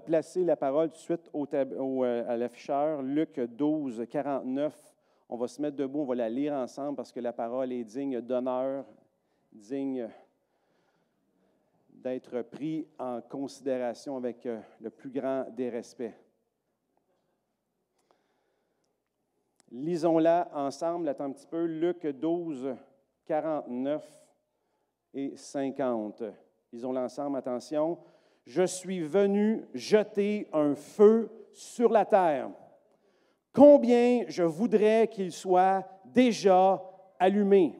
placer la parole tout de suite à l'afficheur. Luc 12, 49. On va se mettre debout, on va la lire ensemble parce que la parole est digne d'honneur, digne d'être pris en considération avec le plus grand des respects. Lisons-la ensemble, attends un petit peu, Luc 12, 49 et 50. Lisons-la ensemble, attention. « Je suis venu jeter un feu sur la terre. Combien je voudrais qu'il soit déjà allumé.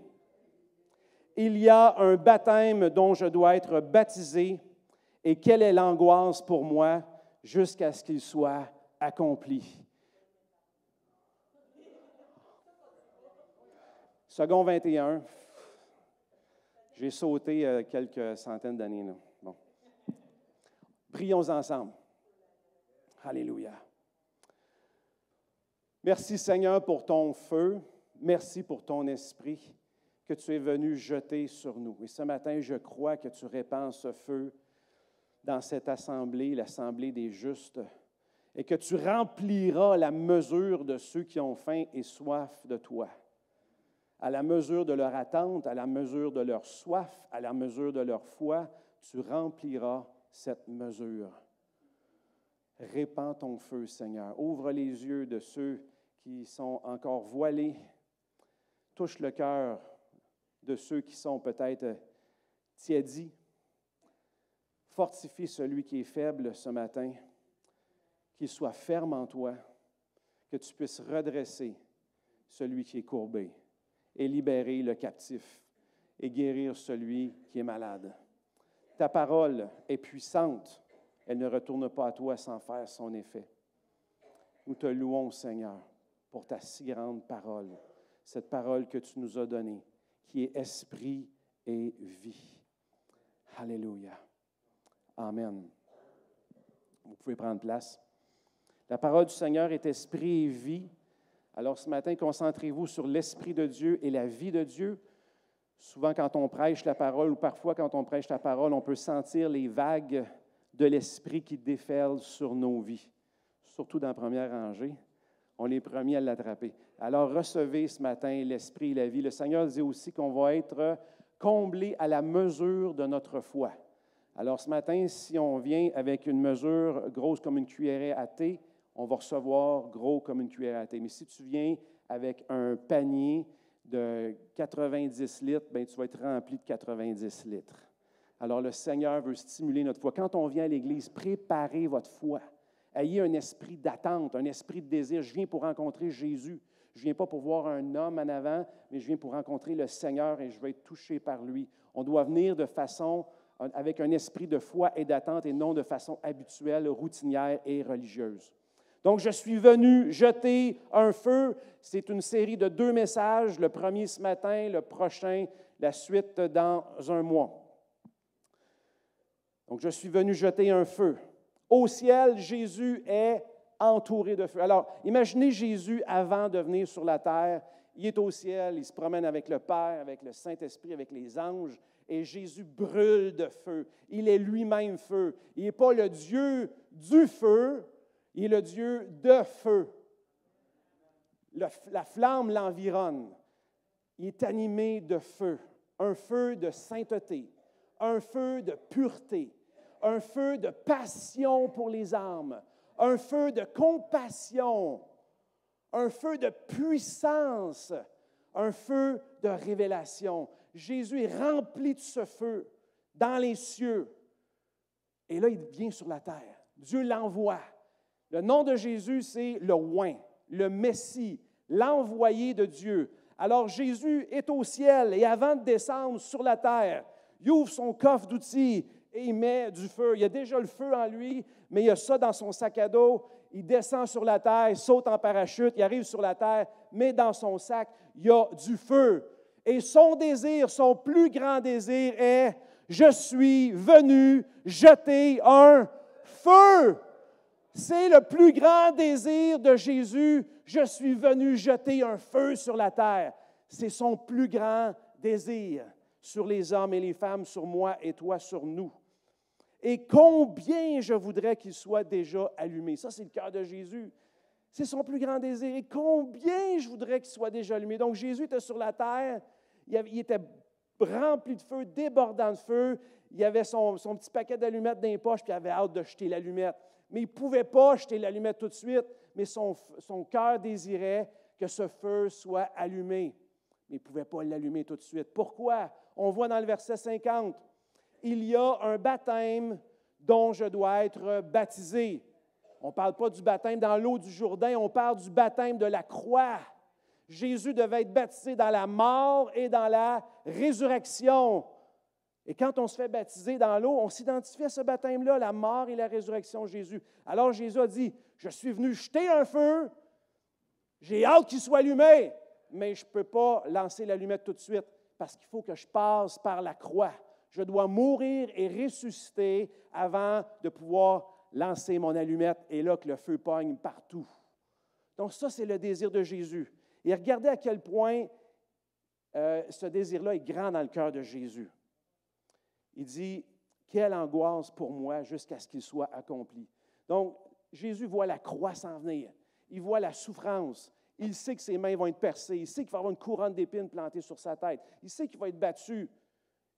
Il y a un baptême dont je dois être baptisé, et quelle est l'angoisse pour moi jusqu'à ce qu'il soit accompli. » Second 21. J'ai sauté quelques centaines d'années, là. Bon. Prions ensemble. Alléluia. Merci Seigneur pour ton feu. Merci pour ton esprit que tu es venu jeter sur nous. Et ce matin, je crois que tu répands ce feu dans cette assemblée, l'assemblée des justes, et que tu rempliras la mesure de ceux qui ont faim et soif de toi. À la mesure de leur attente, à la mesure de leur soif, à la mesure de leur foi, tu rempliras cette mesure. Répands ton feu, Seigneur. Ouvre les yeux de ceux qui sont encore voilés. Touche le cœur de ceux qui sont peut-être tiédis. Fortifie celui qui est faible ce matin, qu'il soit ferme en toi, que tu puisses redresser celui qui est courbé et libérer le captif et guérir celui qui est malade. Ta parole est puissante, elle ne retourne pas à toi sans faire son effet. Nous te louons, Seigneur, pour ta si grande parole, cette parole que tu nous as donnée, qui est esprit et vie. Alléluia. Amen. Vous pouvez prendre place. La parole du Seigneur est esprit et vie. Alors ce matin, concentrez-vous sur l'Esprit de Dieu et la vie de Dieu. Souvent, quand on prêche la parole, ou parfois quand on prêche la parole, on peut sentir les vagues de l'Esprit qui déferlent sur nos vies. Surtout dans la première rangée, on est premiers à l'attraper. Alors recevez ce matin l'Esprit et la vie. Le Seigneur dit aussi qu'on va être comblés à la mesure de notre foi. Alors ce matin, si on vient avec une mesure grosse comme une cuillerée à thé, on va recevoir gros comme une cuillère à thé. Mais si tu viens avec un panier de 90 litres, bien, tu vas être rempli de 90 litres. Alors, le Seigneur veut stimuler notre foi. Quand on vient à l'Église, préparez votre foi. Ayez un esprit d'attente, un esprit de désir. Je viens pour rencontrer Jésus. Je ne viens pas pour voir un homme en avant, mais je viens pour rencontrer le Seigneur et je vais être touché par lui. On doit venir de façon, avec un esprit de foi et d'attente et non de façon habituelle, routinière et religieuse. Donc, je suis venu jeter un feu. C'est une série de 2 messages. Le premier ce matin, le prochain, la suite dans un mois. Donc, je suis venu jeter un feu. Au ciel, Jésus est entouré de feu. Alors, imaginez Jésus avant de venir sur la terre. Il est au ciel, il se promène avec le Père, avec le Saint-Esprit, avec les anges, et Jésus brûle de feu. Il est lui-même feu. Il n'est pas le Dieu du feu, il est le Dieu de feu. La flamme l'environne. Il est animé de feu, un feu de sainteté, un feu de pureté, un feu de passion pour les âmes, un feu de compassion, un feu de puissance, un feu de révélation. Jésus est rempli de ce feu dans les cieux. Et là, il vient sur la terre. Dieu l'envoie. Le nom de Jésus, c'est le Oint, le Messie, l'envoyé de Dieu. Alors Jésus est au ciel et avant de descendre sur la terre, il ouvre son coffre d'outils et il met du feu. Il y a déjà le feu en lui, mais il y a ça dans son sac à dos. Il descend sur la terre, saute en parachute, il arrive sur la terre, mais dans son sac, il y a du feu. Et son désir, son plus grand désir est « Je suis venu jeter un feu ». C'est le plus grand désir de Jésus. Je suis venu jeter un feu sur la terre. C'est son plus grand désir sur les hommes et les femmes, sur moi et toi, sur nous. Et combien je voudrais qu'il soit déjà allumé. Ça, c'est le cœur de Jésus. C'est son plus grand désir. Et combien je voudrais qu'il soit déjà allumé. Donc, Jésus était sur la terre. Il était rempli de feu, débordant de feu. Il avait son petit paquet d'allumettes dans les poches, puis il avait hâte de jeter l'allumette. Mais il ne pouvait pas jeter l'allumette tout de suite, mais son cœur désirait que ce feu soit allumé. Mais il ne pouvait pas l'allumer tout de suite. Pourquoi? On voit dans le verset 50, « Il y a un baptême dont je dois être baptisé. » On ne parle pas du baptême dans l'eau du Jourdain, on parle du baptême de la croix. Jésus devait être baptisé dans la mort et dans la résurrection. Et quand on se fait baptiser dans l'eau, on s'identifie à ce baptême-là, la mort et la résurrection de Jésus. Alors Jésus a dit, « Je suis venu jeter un feu, j'ai hâte qu'il soit allumé, mais je ne peux pas lancer l'allumette tout de suite parce qu'il faut que je passe par la croix. Je dois mourir et ressusciter avant de pouvoir lancer mon allumette et là que le feu pogne partout. » Donc ça, c'est le désir de Jésus. Et regardez à quel point ce désir-là est grand dans le cœur de Jésus. Il dit, « Quelle angoisse pour moi jusqu'à ce qu'il soit accompli. » Donc, Jésus voit la croix s'en venir. Il voit la souffrance. Il sait que ses mains vont être percées. Il sait qu'il va avoir une couronne d'épines plantée sur sa tête. Il sait qu'il va être battu,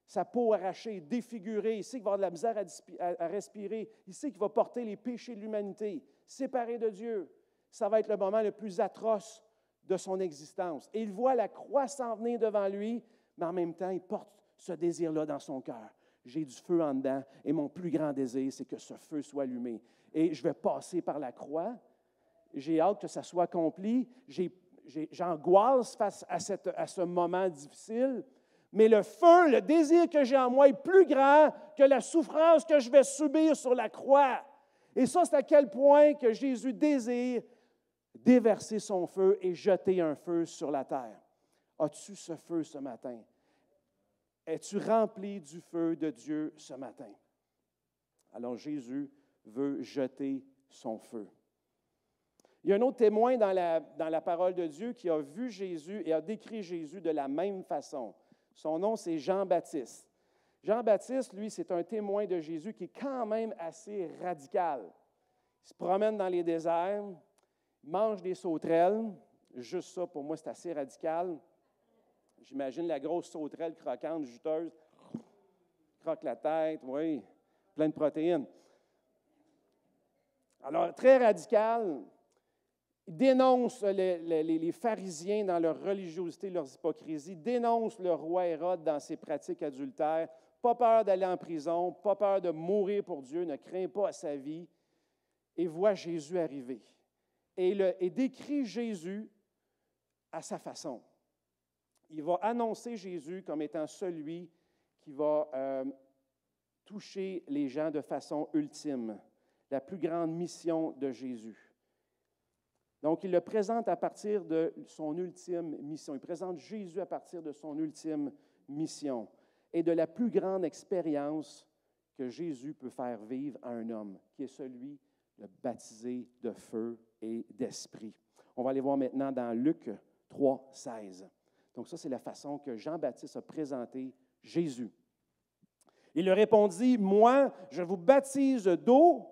sa peau arrachée, défigurée. Il sait qu'il va avoir de la misère à respirer. Il sait qu'il va porter les péchés de l'humanité, séparé de Dieu. Ça va être le moment le plus atroce de son existence. Et il voit la croix s'en venir devant lui, mais en même temps, il porte ce désir-là dans son cœur. J'ai du feu en dedans et mon plus grand désir, c'est que ce feu soit allumé. Et je vais passer par la croix. J'ai hâte que ça soit accompli. J'angoisse face à ce moment difficile. Mais le feu, le désir que j'ai en moi est plus grand que la souffrance que je vais subir sur la croix. Et ça, c'est à quel point que Jésus désire déverser son feu et jeter un feu sur la terre. As-tu ce feu ce matin? Es-tu rempli du feu de Dieu ce matin? Alors Jésus veut jeter son feu. Il y a un autre témoin dans la parole de Dieu qui a vu Jésus et a décrit Jésus de la même façon. Son nom, c'est Jean-Baptiste. Jean-Baptiste, lui, c'est un témoin de Jésus qui est quand même assez radical. Il se promène dans les déserts, mange des sauterelles. Juste ça, pour moi, c'est assez radical. J'imagine la grosse sauterelle croquante, juteuse. Croque la tête, oui, plein de protéines. Alors, très radical. Il dénonce les pharisiens dans leur religiosité, leurs hypocrisies. Il dénonce le roi Hérode dans ses pratiques adultères. Pas peur d'aller en prison, pas peur de mourir pour Dieu, ne craint pas à sa vie. Et voit Jésus arriver. Et décrit Jésus à sa façon. Il va annoncer Jésus comme étant celui qui va toucher les gens de façon ultime, la plus grande mission de Jésus. Donc, il le présente à partir de son ultime mission. Il présente Jésus à partir de son ultime mission et de la plus grande expérience que Jésus peut faire vivre à un homme, qui est celui de baptisé de feu et d'esprit. On va aller voir maintenant dans Luc 3, 16. Donc ça, c'est la façon que Jean-Baptiste a présenté Jésus. Il leur répondit, « Moi, je vous baptise d'eau,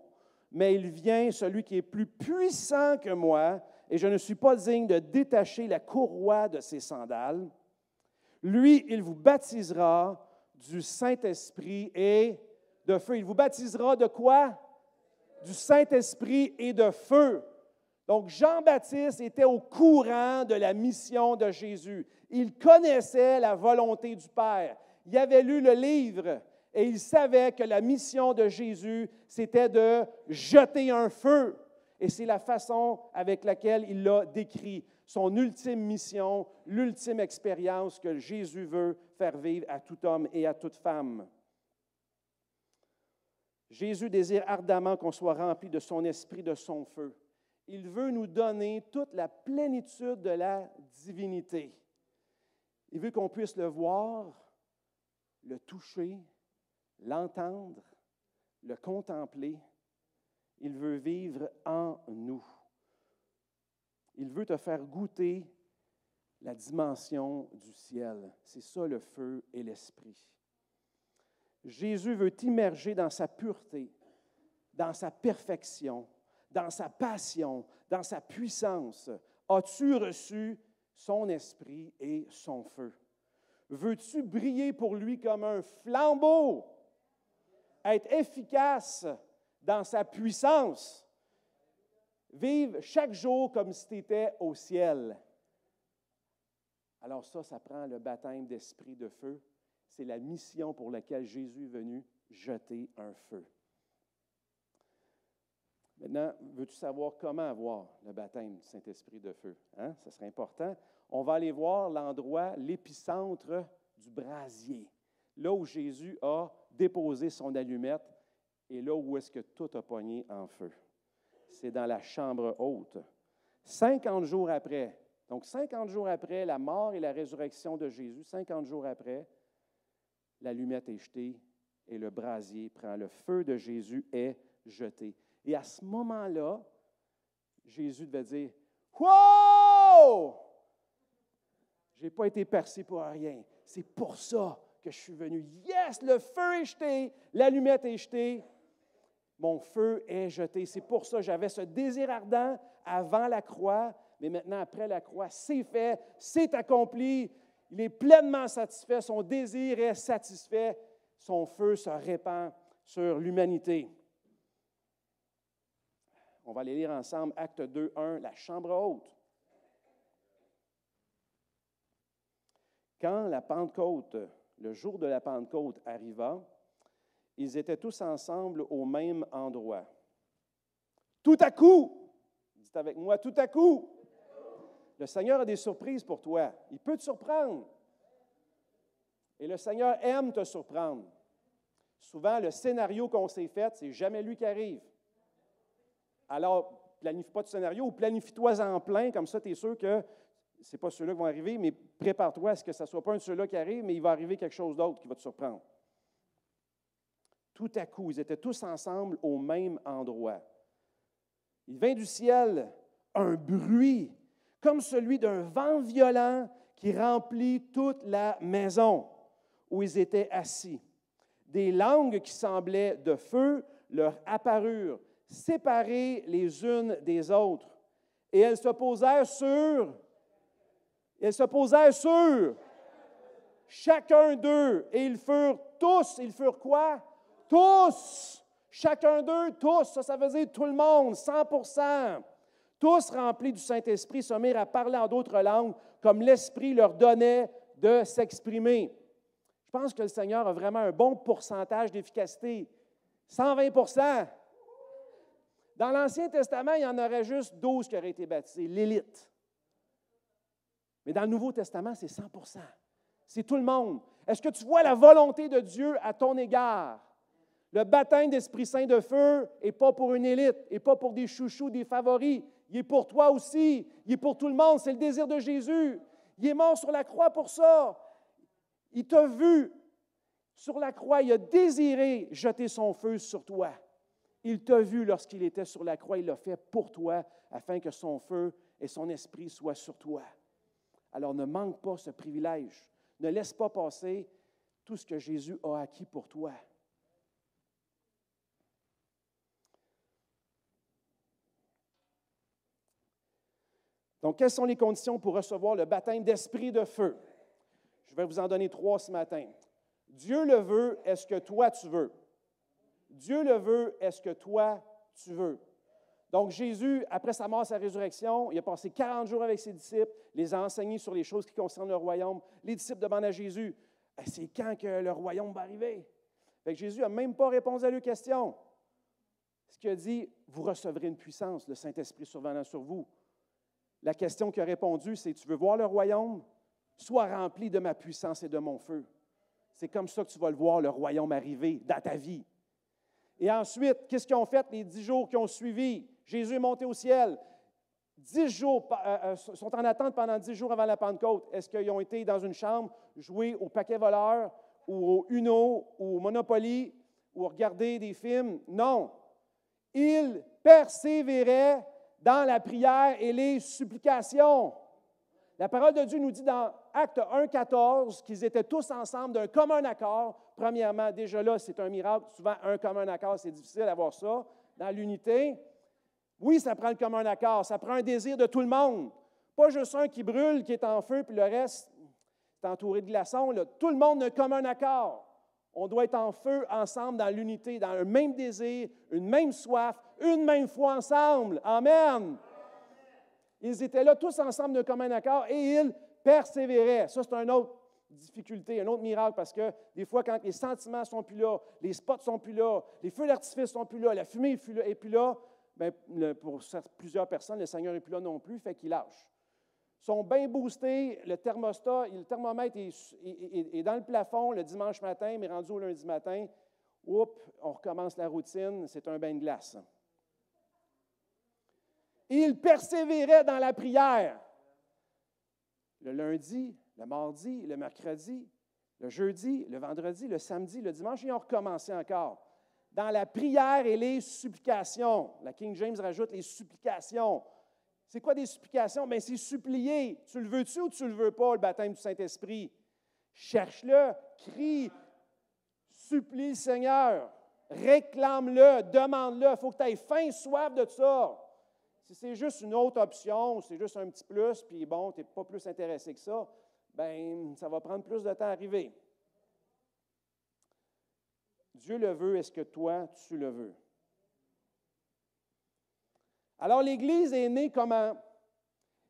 mais il vient celui qui est plus puissant que moi, et je ne suis pas digne de détacher la courroie de ses sandales. Lui, il vous baptisera du Saint-Esprit et de feu. » Il vous baptisera de quoi? Du Saint-Esprit et de feu. Donc, Jean-Baptiste était au courant de la mission de Jésus. Il connaissait la volonté du Père. Il avait lu le livre et il savait que la mission de Jésus, c'était de jeter un feu. Et c'est la façon avec laquelle il l'a décrit, son ultime mission, l'ultime expérience que Jésus veut faire vivre à tout homme et à toute femme. Jésus désire ardemment qu'on soit rempli de son esprit, de son feu. Il veut nous donner toute la plénitude de la divinité. Il veut qu'on puisse le voir, le toucher, l'entendre, le contempler. Il veut vivre en nous. Il veut te faire goûter la dimension du ciel. C'est ça le feu et l'esprit. Jésus veut t'immerger dans sa pureté, dans sa perfection, dans sa passion, dans sa puissance. As-tu reçu son esprit et son feu? Veux-tu briller pour lui comme un flambeau? Être efficace dans sa puissance? Vivre chaque jour comme si tu étais au ciel. Alors ça prend le baptême d'esprit de feu. C'est la mission pour laquelle Jésus est venu jeter un feu. Maintenant, veux-tu savoir comment avoir le baptême du Saint-Esprit de feu? Hein? Ça serait important. On va aller voir l'endroit, l'épicentre du brasier, là où Jésus a déposé son allumette et là où est-ce que tout a pogné en feu. C'est dans la chambre haute. 50 jours après, donc 50 jours après la mort et la résurrection de Jésus, 50 jours après, l'allumette est jetée et le brasier prend. Le feu de Jésus est jeté. Et à ce moment-là, Jésus devait dire « Wow! Je n'ai pas été percé pour rien. C'est pour ça que je suis venu. Yes, le feu est jeté, l'allumette est jetée. Mon feu est jeté. C'est pour ça que j'avais ce désir ardent avant la croix, mais maintenant, après la croix, c'est fait, c'est accompli. Il est pleinement satisfait, son désir est satisfait. Son feu se répand sur l'humanité. On va aller lire ensemble Acte 2, 1, la chambre haute. Quand la Pentecôte, le jour de la Pentecôte arriva, ils étaient tous ensemble au même endroit. Tout à coup, dites avec moi, tout à coup, le Seigneur a des surprises pour toi. Il peut te surprendre. Et le Seigneur aime te surprendre. Souvent, le scénario qu'on s'est fait, c'est jamais lui qui arrive. Alors, planifie pas de scénario ou planifie-toi en plein, comme ça, tu es sûr que ce n'est pas ceux-là qui vont arriver, mais prépare-toi à ce que ce ne soit pas un de ceux-là qui arrive, mais il va arriver quelque chose d'autre qui va te surprendre. Tout à coup, ils étaient tous ensemble au même endroit. Il vint du ciel un bruit, comme celui d'un vent violent qui remplit toute la maison où ils étaient assis. Des langues qui semblaient de feu leur apparurent, séparées les unes des autres. Et elles se posèrent sur chacun d'eux. Et ils furent quoi? Tous! Chacun d'eux, tous. Ça veut dire tout le monde, 100%. Tous remplis du Saint-Esprit se mirent à parler en d'autres langues, comme l'Esprit leur donnait de s'exprimer. Je pense que le Seigneur a vraiment un bon pourcentage d'efficacité. 120%. Dans l'Ancien Testament, il y en aurait juste 12 qui auraient été baptisés, l'élite. Mais dans le Nouveau Testament, c'est 100%. C'est tout le monde. Est-ce que tu vois la volonté de Dieu à ton égard? Le baptême d'Esprit Saint de feu n'est pas pour une élite, et pas pour des chouchous, des favoris. Il est pour toi aussi. Il est pour tout le monde. C'est le désir de Jésus. Il est mort sur la croix pour ça. Il t'a vu sur la croix. Il a désiré jeter son feu sur toi. Il t'a vu lorsqu'il était sur la croix. Il l'a fait pour toi afin que son feu et son esprit soient sur toi. Alors ne manque pas ce privilège. Ne laisse pas passer tout ce que Jésus a acquis pour toi. Donc, quelles sont les conditions pour recevoir le baptême d'esprit de feu? Je vais vous en donner 3 ce matin. Dieu le veut, est-ce que toi tu veux? Dieu le veut, est-ce que toi tu veux? Donc, Jésus, après sa mort et sa résurrection, il a passé 40 jours avec ses disciples, les a enseignés sur les choses qui concernent le royaume. Les disciples demandent à Jésus, « C'est quand que le royaume va arriver? » Fait que Jésus n'a même pas répondu à leurs questions. Ce qu'il a dit, « Vous recevrez une puissance, le Saint-Esprit survenant sur vous. » La question qu'il a répondu, c'est « Tu veux voir le royaume? Sois rempli de ma puissance et de mon feu. » C'est comme ça que tu vas le voir, le royaume arriver dans ta vie. Et ensuite, qu'est-ce qu'ils ont fait les 10 jours qui ont suivi? Jésus est monté au ciel. 10 jours, sont en attente pendant 10 jours avant la Pentecôte. Est-ce qu'ils ont été dans une chambre, jouer au paquet voleur, ou au Uno, ou au Monopoly, ou regarder des films? Non. Ils persévéraient dans la prière et les supplications. La parole de Dieu nous dit dans Actes 1,14 qu'ils étaient tous ensemble d'un commun accord. Premièrement, déjà là, c'est un miracle. Souvent, un commun accord, c'est difficile d'avoir ça dans l'unité. Oui, ça prend le commun accord. Ça prend un désir de tout le monde. Pas juste un qui brûle, qui est en feu, puis le reste, c'est entouré de glaçons. Là. Tout le monde a un commun accord. On doit être en feu ensemble dans l'unité, dans un même désir, une même soif, une même foi ensemble. Amen. Ils étaient là tous ensemble d'un commun accord et ils persévéraient. Ça, c'est une autre difficulté, un autre miracle, parce que des fois, quand les sentiments ne sont plus là, les spots ne sont plus là, les feux d'artifice ne sont plus là, la fumée n'est plus là, bien, pour plusieurs personnes, le Seigneur n'est plus là non plus, fait qu'ils lâchent. Ils sont bien boostés, le thermomètre est dans le plafond le dimanche matin, mais rendu au lundi matin, oups, on recommence la routine, c'est un bain de glace. Ils persévéraient dans la prière. Le lundi, le mardi, le mercredi, le jeudi, le vendredi, le samedi, le dimanche, ils ont recommencé encore. Dans la prière et les supplications. La King James rajoute les supplications. C'est quoi des supplications? Bien, c'est supplier. Tu le veux-tu ou tu ne le veux pas, le baptême du Saint-Esprit? Cherche-le, crie, supplie le Seigneur, réclame-le, demande-le. Il faut que tu aies faim, soif de ça. Si c'est juste une autre option, c'est juste un petit plus, puis bon, tu n'es pas plus intéressé que ça, bien, ça va prendre plus de temps à arriver. Dieu le veut, est-ce que toi, tu le veux? Alors, l'Église est née comment?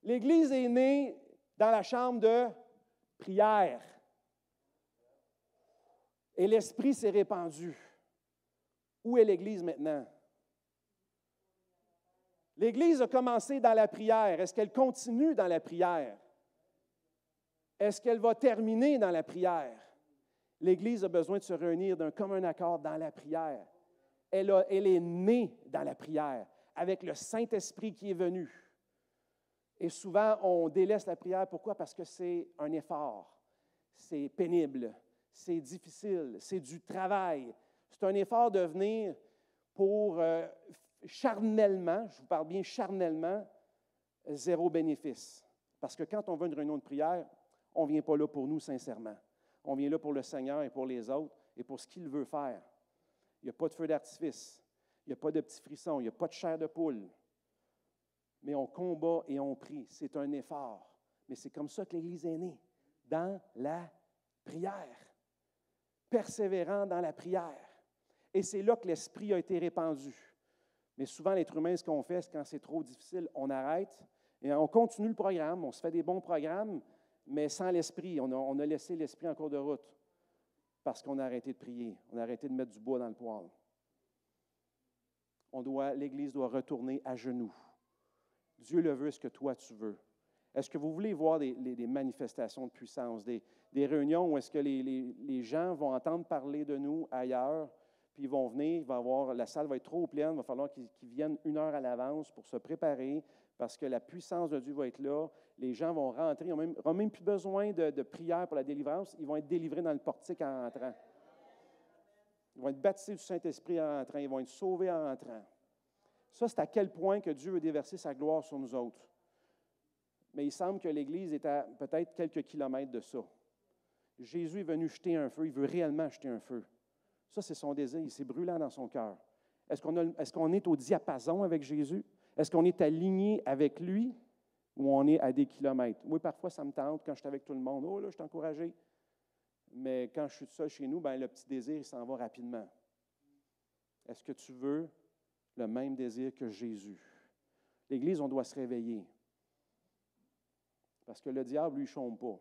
L'Église est née dans la chambre de prière. Et l'Esprit s'est répandu. Où est l'Église maintenant? L'Église a commencé dans la prière. Est-ce qu'elle continue dans la prière? Est-ce qu'elle va terminer dans la prière? L'Église a besoin de se réunir d'un commun accord dans la prière. Elle est née dans la prière, avec le Saint-Esprit qui est venu. Et souvent, on délaisse la prière. Pourquoi? Parce que c'est un effort. C'est pénible. C'est difficile. C'est du travail. C'est un effort de venir pour charnellement, je vous parle bien charnellement, zéro bénéfice. Parce que quand on veut une réunion de prière, on ne vient pas là pour nous sincèrement. On vient là pour le Seigneur et pour les autres et pour ce qu'il veut faire. Il n'y a pas de feu d'artifice, il n'y a pas de petits frissons, il n'y a pas de chair de poule. Mais on combat et on prie. C'est un effort. Mais c'est comme ça que l'Église est née, dans la prière. Persévérant dans la prière. Et c'est là que l'Esprit a été répandu. Mais souvent, l'être humain, ce qu'on fait, c'est quand c'est trop difficile, on arrête et on continue le programme, on se fait des bons programmes, mais sans l'Esprit. On a laissé l'Esprit en cours de route parce qu'on a arrêté de prier, on a arrêté de mettre du bois dans le poêle. L'Église doit retourner à genoux. Dieu le veut, est-ce que toi, tu veux? Est-ce que vous voulez voir des manifestations de puissance, des réunions où est-ce que les gens vont entendre parler de nous ailleurs, puis ils vont venir, la salle va être trop pleine, il va falloir qu'ils viennent 1 heure à l'avance pour se préparer, parce que la puissance de Dieu va être là, les gens vont rentrer, ils n'auront même plus besoin de prière pour la délivrance, ils vont être délivrés dans le portique en rentrant. Ils vont être baptisés du Saint-Esprit en rentrant, ils vont être sauvés en rentrant. Ça, c'est à quel point que Dieu veut déverser sa gloire sur nous autres. Mais il semble que l'Église est à peut-être quelques kilomètres de ça. Jésus est venu jeter un feu, il veut réellement jeter un feu. Ça, c'est son désir, c'est brûlant dans son cœur. Est-ce qu'on est au diapason avec Jésus? Est-ce qu'on est aligné avec lui ou on est à des kilomètres? Oui, parfois, ça me tente quand je suis avec tout le monde. Oh là, je suis encouragé. Mais quand je suis seul chez nous, bien, le petit désir, il s'en va rapidement. Est-ce que tu veux le même désir que Jésus? L'Église, on doit se réveiller. Parce que le diable, lui, ne chôme pas.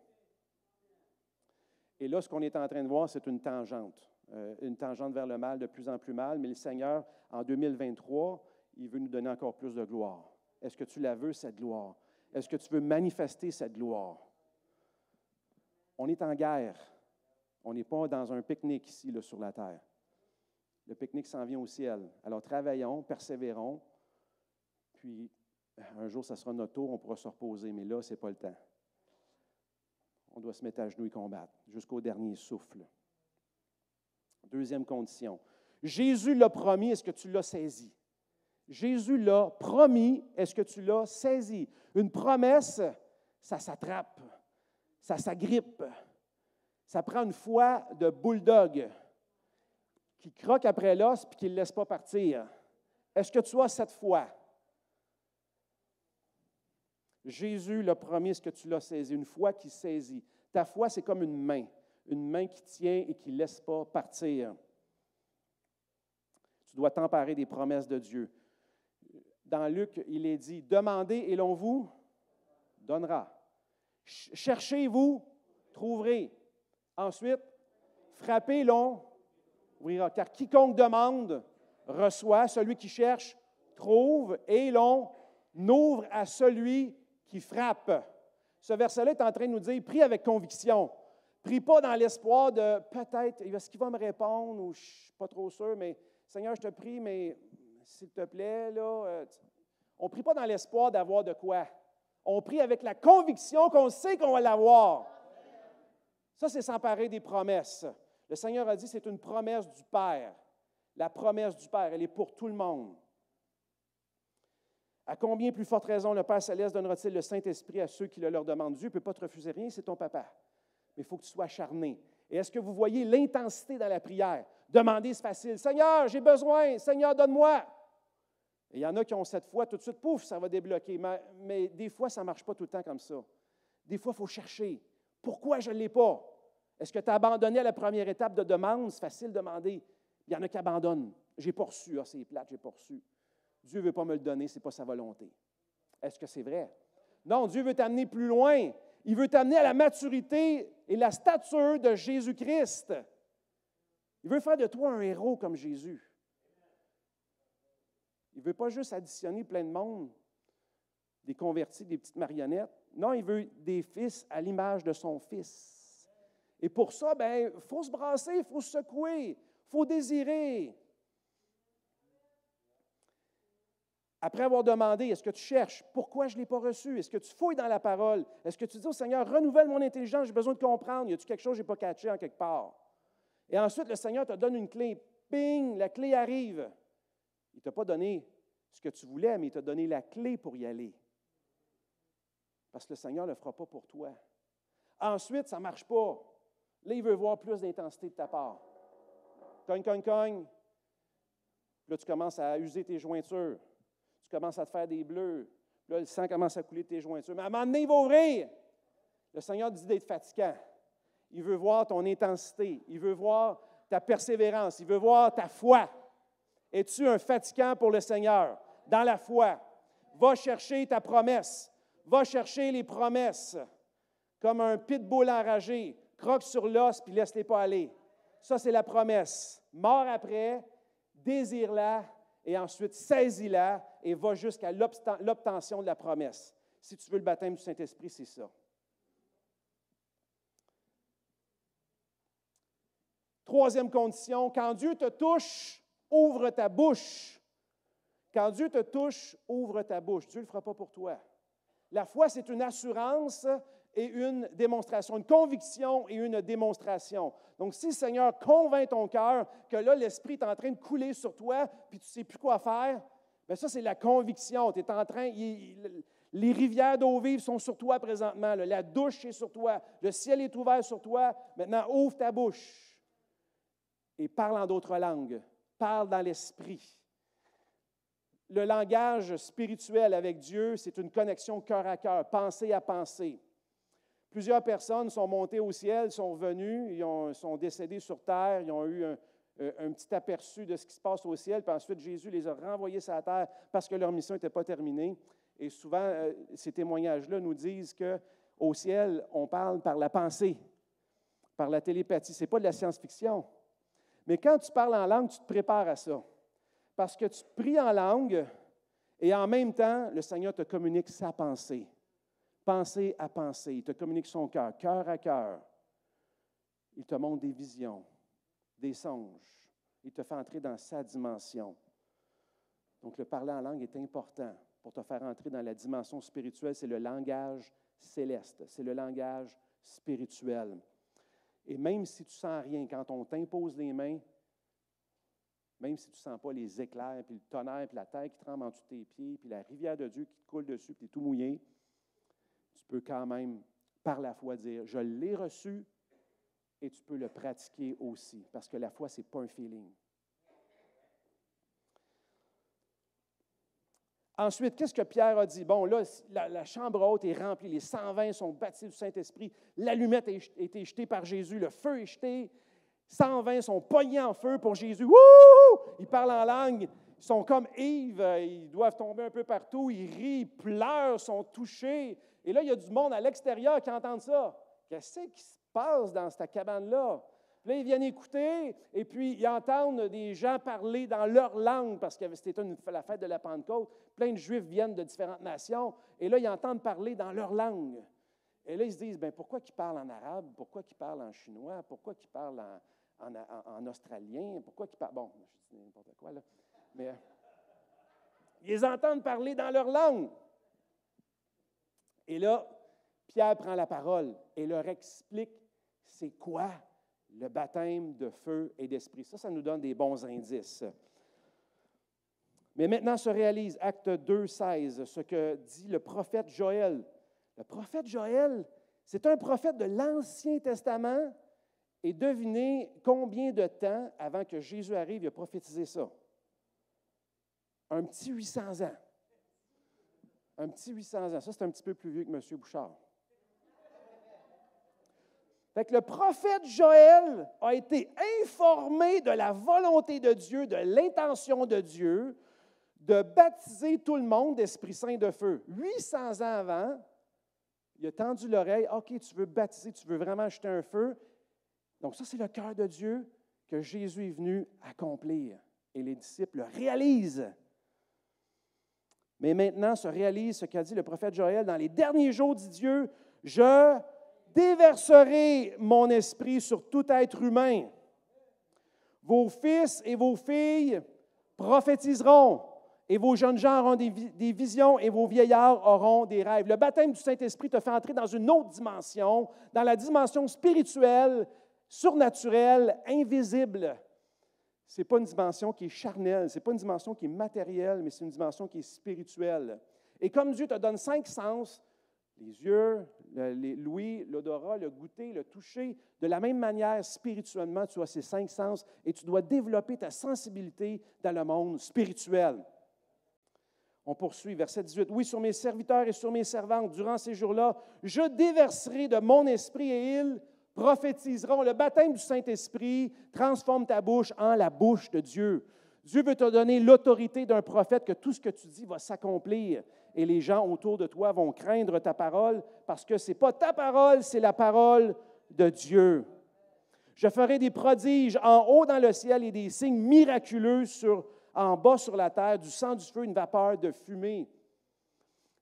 Et là, ce qu'on est en train de voir, c'est une tangente vers le mal, de plus en plus mal. Mais le Seigneur, en 2023, il veut nous donner encore plus de gloire. Est-ce que tu la veux, cette gloire? Est-ce que tu veux manifester cette gloire? On est en guerre. On n'est pas dans un pique-nique ici, là, sur la terre. Le pique-nique s'en vient au ciel. Alors, travaillons, persévérons, puis un jour, ça sera notre tour, on pourra se reposer, mais là, ce n'est pas le temps. On doit se mettre à genoux et combattre jusqu'au dernier souffle. Deuxième condition. Jésus l'a promis, est-ce que tu l'as saisi? Jésus l'a promis, est-ce que tu l'as saisi? Une promesse, ça s'attrape, ça s'agrippe. Ça prend une foi de bulldog qui croque après l'os et qui ne le laisse pas partir. Est-ce que tu as cette foi? Jésus l'a promis, est-ce que tu l'as saisi? Une foi qui saisit. Ta foi, c'est comme une main qui tient et qui ne laisse pas partir. Tu dois t'emparer des promesses de Dieu. Dans Luc, il est dit, « Demandez et l'on vous donnera. Cherchez, vous trouverez. Ensuite, frappez, l'on ouvrira. Car quiconque demande, reçoit. Celui qui cherche, trouve. Et l'on ouvre à celui qui frappe. » Ce verset-là est en train de nous dire, prie avec conviction. Prie pas dans l'espoir de peut-être, est-ce qu'il va me répondre ou je ne suis pas trop sûr, mais Seigneur, je te prie, mais s'il te plaît, là, on ne prie pas dans l'espoir d'avoir de quoi. On prie avec la conviction qu'on sait qu'on va l'avoir. Ça, c'est s'emparer des promesses. Le Seigneur a dit, c'est une promesse du Père. La promesse du Père, elle est pour tout le monde. À combien plus forte raison le Père Céleste donnera-t-il le Saint-Esprit à ceux qui le leur demandent? Dieu ne peut pas te refuser rien, c'est ton papa. Mais il faut que tu sois acharné. Et est-ce que vous voyez l'intensité dans la prière? Demander, c'est facile. Seigneur, j'ai besoin. Seigneur, donne-moi. Et il y en a qui ont cette foi, tout de suite, pouf, ça va débloquer. Mais des fois, ça ne marche pas tout le temps comme ça. Des fois, il faut chercher. Pourquoi je ne l'ai pas? Est-ce que tu as abandonné à la première étape de demande? C'est facile de demander. Il y en a qui abandonnent. Je n'ai pas reçu. Ah, c'est plate, je n'ai pas reçu. Dieu ne veut pas me le donner, ce n'est pas sa volonté. Est-ce que c'est vrai? Non, Dieu veut t'amener plus loin. Il veut t'amener à la maturité et la stature de Jésus-Christ. Il veut faire de toi un héros comme Jésus. Il ne veut pas juste additionner plein de monde, des convertis, des petites marionnettes. Non, il veut des fils à l'image de son Fils. Et pour ça, il faut se brasser, il faut se secouer, il faut désirer. Après avoir demandé, est-ce que tu cherches? Pourquoi je ne l'ai pas reçu? Est-ce que tu fouilles dans la parole? Est-ce que tu dis au Seigneur, renouvelle mon intelligence, j'ai besoin de comprendre. Y a-t-il quelque chose que je n'ai pas catché en quelque part? Et ensuite, le Seigneur te donne une clé. Ping, la clé arrive. Il ne t'a pas donné ce que tu voulais, mais il t'a donné la clé pour y aller. Parce que le Seigneur ne le fera pas pour toi. Ensuite, ça ne marche pas. Là, il veut voir plus d'intensité de ta part. Cogne, cogne, cogne. Là, tu commences à user tes jointures. Tu commences à te faire des bleus. Là, le sang commence à couler de tes jointures. Mais à un moment donné, il va ouvrir. Le Seigneur dit d'être fatigant. Il veut voir ton intensité. Il veut voir ta persévérance. Il veut voir ta foi. Es-tu un fatigant pour le Seigneur? Dans la foi. Va chercher ta promesse. Va chercher les promesses. Comme un pitbull enragé. Croque sur l'os puis laisse-les pas aller. Ça, c'est la promesse. Mort après, désire-la. Et ensuite, saisis-la et va jusqu'à l'obtention de la promesse. Si tu veux le baptême du Saint-Esprit, c'est ça. Troisième condition, quand Dieu te touche, ouvre ta bouche. Quand Dieu te touche, ouvre ta bouche. Dieu ne le fera pas pour toi. La foi, c'est une assurance et une démonstration, une conviction et une démonstration. Donc, si le Seigneur convainc ton cœur que là, l'Esprit est en train de couler sur toi, puis tu ne sais plus quoi faire, bien ça, c'est la conviction. Tu es en train, les rivières d'eau vive sont sur toi présentement. Là. La douche est sur toi. Le ciel est ouvert sur toi. Maintenant, ouvre ta bouche et parle en d'autres langues. Parle dans l'Esprit. Le langage spirituel avec Dieu, c'est une connexion cœur à cœur, pensée à pensée. Plusieurs personnes sont montées au ciel, sont revenues, sont décédées sur terre, ils ont eu un petit aperçu de ce qui se passe au ciel, puis ensuite Jésus les a renvoyés sur la terre parce que leur mission n'était pas terminée. Et souvent, ces témoignages-là nous disent qu'au ciel, on parle par la pensée, par la télépathie. Ce n'est pas de la science-fiction. Mais quand tu parles en langue, tu te prépares à ça. Parce que tu pries en langue et en même temps, le Seigneur te communique sa pensée. Pensée à pensée. Il te communique son cœur, cœur à cœur. Il te montre des visions, des songes. Il te fait entrer dans sa dimension. Donc, le parler en langue est important pour te faire entrer dans la dimension spirituelle. C'est le langage céleste. C'est le langage spirituel. Et même si tu ne sens rien, quand on t'impose les mains, même si tu ne sens pas les éclairs, puis le tonnerre, puis la terre qui tremble en dessous de tes pieds, puis la rivière de Dieu qui te coule dessus, puis tu es tout mouillé, peux quand même, par la foi, dire, je l'ai reçu, et tu peux le pratiquer aussi, parce que la foi, ce n'est pas un feeling. Ensuite, qu'est-ce que Pierre a dit? Bon, là, la chambre haute est remplie, les 120 sont baptisés du Saint-Esprit, l'allumette a été jetée par Jésus, le feu est jeté, 120 sont pognés en feu pour Jésus. Wouhou! Ils parlent en langue, ils sont comme Yves, ils doivent tomber un peu partout, ils rient, ils pleurent, sont touchés. Et là, il y a du monde à l'extérieur qui entend ça. Qu'est-ce qui se passe dans cette cabane-là? Puis là, ils viennent écouter, et puis ils entendent des gens parler dans leur langue, parce que c'était la fête de la Pentecôte. Plein de Juifs viennent de différentes nations, et là, ils entendent parler dans leur langue. Et là, ils se disent, bien, pourquoi qu'ils parlent en arabe? Pourquoi qu'ils parlent en chinois? Pourquoi qu'ils parlent en australien? Pourquoi qu'ils parlent... Bon, je dis n'importe quoi, là. Mais ils les entendent parler dans leur langue. Et là, Pierre prend la parole et leur explique c'est quoi le baptême de feu et d'esprit. Ça nous donne des bons indices. Mais maintenant se réalise, Acte 2, 16, ce que dit le prophète Joël. Le prophète Joël, c'est un prophète de l'Ancien Testament. Et devinez combien de temps avant que Jésus arrive, il a prophétisé ça. Un petit 800 ans. Un petit 800 ans. Ça, c'est un petit peu plus vieux que M. Bouchard. Fait que le prophète Joël a été informé de la volonté de Dieu, de l'intention de Dieu, de baptiser tout le monde d'Esprit Saint de feu. 800 ans avant, il a tendu l'oreille. OK, tu veux baptiser, tu veux vraiment jeter un feu. Donc ça, c'est le cœur de Dieu que Jésus est venu accomplir. Et les disciples le réalisent. Mais maintenant se réalise ce qu'a dit le prophète Joël. Dans les derniers jours, dit Dieu, je déverserai mon esprit sur tout être humain. Vos fils et vos filles prophétiseront, et vos jeunes gens auront des visions, et vos vieillards auront des rêves. Le baptême du Saint-Esprit te fait entrer dans une autre dimension, dans la dimension spirituelle, surnaturelle, invisible. Ce n'est pas une dimension qui est charnelle, ce n'est pas une dimension qui est matérielle, mais c'est une dimension qui est spirituelle. Et comme Dieu te donne 5 sens, les yeux, l'ouïe, l'odorat, le goûter, le toucher, de la même manière, spirituellement, tu as ces 5 sens et tu dois développer ta sensibilité dans le monde spirituel. On poursuit, verset 18. « Oui, sur mes serviteurs et sur mes servantes, durant ces jours-là, je déverserai de mon esprit et ils prophétiseront. » Le baptême du Saint-Esprit transforme ta bouche en la bouche de Dieu. Dieu veut te donner l'autorité d'un prophète que tout ce que tu dis va s'accomplir. Et les gens autour de toi vont craindre ta parole parce que ce n'est pas ta parole, c'est la parole de Dieu. Je ferai des prodiges en haut dans le ciel et des signes miraculeux en bas sur la terre, du sang, du feu, une vapeur de fumée.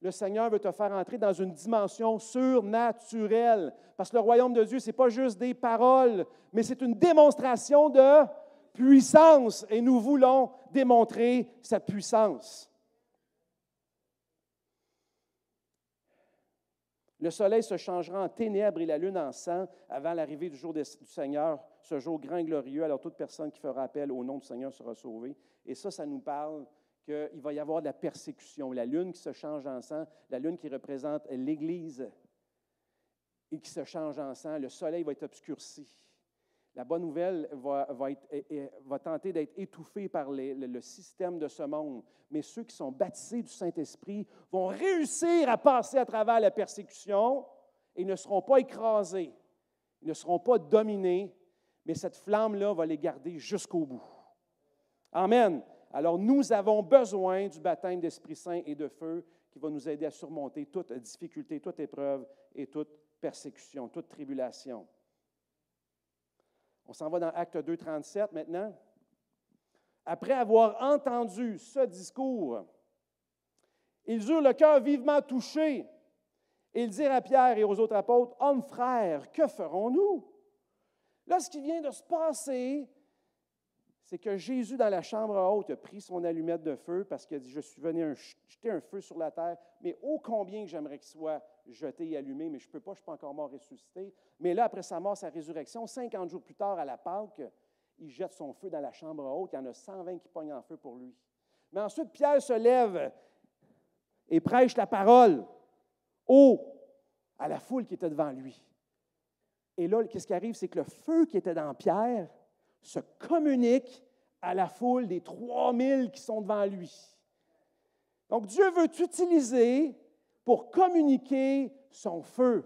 Le Seigneur veut te faire entrer dans une dimension surnaturelle. Parce que le royaume de Dieu, ce n'est pas juste des paroles, mais c'est une démonstration de puissance. Et nous voulons démontrer cette puissance. Le soleil se changera en ténèbres et la lune en sang avant l'arrivée du jour du Seigneur, ce jour grand et glorieux. Alors toute personne qui fera appel au nom du Seigneur sera sauvée. Et ça nous parle qu'il va y avoir de la persécution. La lune qui se change en sang, la lune qui représente l'Église et qui se change en sang, le soleil va être obscurci. La bonne nouvelle va tenter d'être étouffée par le système de ce monde. Mais ceux qui sont baptisés du Saint-Esprit vont réussir à passer à travers la persécution et ne seront pas écrasés, ils ne seront pas dominés, mais cette flamme-là va les garder jusqu'au bout. Amen. Alors, nous avons besoin du baptême d'Esprit Saint et de feu qui va nous aider à surmonter toute difficulté, toute épreuve et toute persécution, toute tribulation. On s'en va dans Acte 2, 37 maintenant. Après avoir entendu ce discours, ils eurent le cœur vivement touché. Et ils dirent à Pierre et aux autres apôtres, « Hommes frères, que ferons-nous? » Là, ce qui vient de se passer, c'est que Jésus, dans la chambre haute, a pris son allumette de feu parce qu'il a dit, « Je suis venu jeter un feu sur la terre, mais ô combien que j'aimerais qu'il soit jeté et allumé, mais je ne peux pas, je ne suis pas encore mort ressuscité. » Mais là, après sa mort, sa résurrection, 50 jours plus tard, à la Pâque, il jette son feu dans la chambre haute. Il y en a 120 qui pognent en feu pour lui. Mais ensuite, Pierre se lève et prêche la parole haut. à la foule qui était devant lui. Et là, qu'est-ce qui arrive? C'est que le feu qui était dans Pierre se communique à la foule des 3000 qui sont devant lui. Donc, Dieu veut t'utiliser pour communiquer son feu.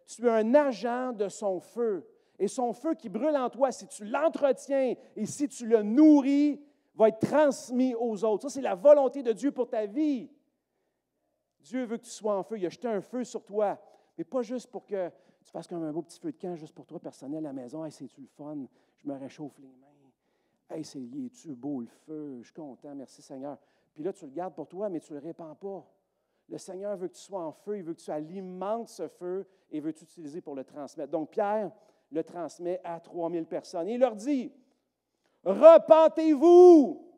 Tu es un agent de son feu. Et son feu qui brûle en toi, si tu l'entretiens et si tu le nourris, va être transmis aux autres. Ça, c'est la volonté de Dieu pour ta vie. Dieu veut que tu sois en feu. Il a jeté un feu sur toi, mais pas juste pour que tu fasses comme un beau petit feu de camp juste pour toi, personnel, à la maison. « Hey, c'est-tu le fun? Je me réchauffe les mains. Hey, c'est-tu beau le feu? Je suis content, merci Seigneur. » Puis là, tu le gardes pour toi, mais tu ne le répands pas. Le Seigneur veut que tu sois en feu, il veut que tu alimentes ce feu et veut t'utiliser pour le transmettre. Donc, Pierre le transmet à 3000 personnes. Et il leur dit, « Repentez-vous!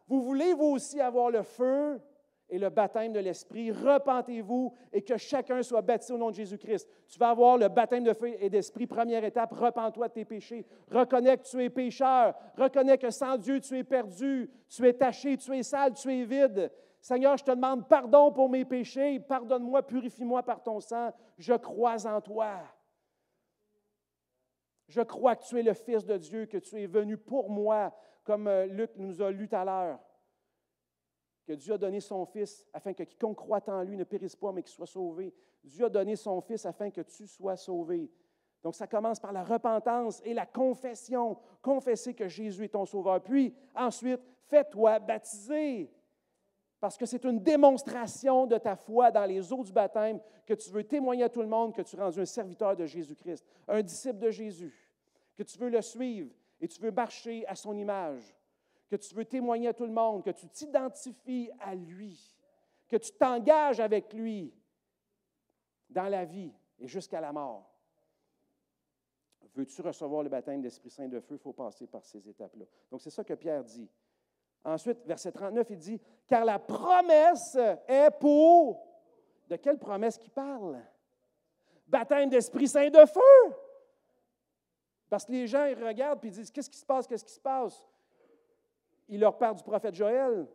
Vous voulez vous aussi avoir le feu et le baptême de l'Esprit. Repentez-vous et que chacun soit baptisé au nom de Jésus-Christ. » Tu vas avoir le baptême de feu et d'Esprit. Première étape, repens-toi de tes péchés. Reconnais que tu es pécheur. Reconnais que sans Dieu, tu es perdu. Tu es taché, tu es sale, tu es vide. Seigneur, je te demande pardon pour mes péchés. Pardonne-moi, purifie-moi par ton sang. Je crois en toi. Je crois que tu es le Fils de Dieu, que tu es venu pour moi, comme Luc nous a lu tout à l'heure. Que Dieu a donné son Fils afin que quiconque croit en lui ne périsse pas, mais qu'il soit sauvé. Dieu a donné son Fils afin que tu sois sauvé. Donc, ça commence par la repentance et la confession. Confesser que Jésus est ton sauveur. Puis, ensuite, fais-toi baptiser. Parce que c'est une démonstration de ta foi dans les eaux du baptême que tu veux témoigner à tout le monde que tu es rendu un serviteur de Jésus-Christ, un disciple de Jésus, que tu veux le suivre et tu veux marcher à son image, que tu veux témoigner à tout le monde, que tu t'identifies à lui, que tu t'engages avec lui dans la vie et jusqu'à la mort. Veux-tu recevoir le baptême d'Esprit Saint de feu? Il faut passer par ces étapes-là. Donc, c'est ça que Pierre dit. Ensuite, verset 39, il dit, « Car la promesse est pour... » De quelle promesse qu'il parle? Baptême d'Esprit Saint de feu! Parce que les gens, ils regardent et ils disent, « Qu'est-ce qui se passe? Qu'est-ce qui se passe? » Il leur parle du prophète Joël,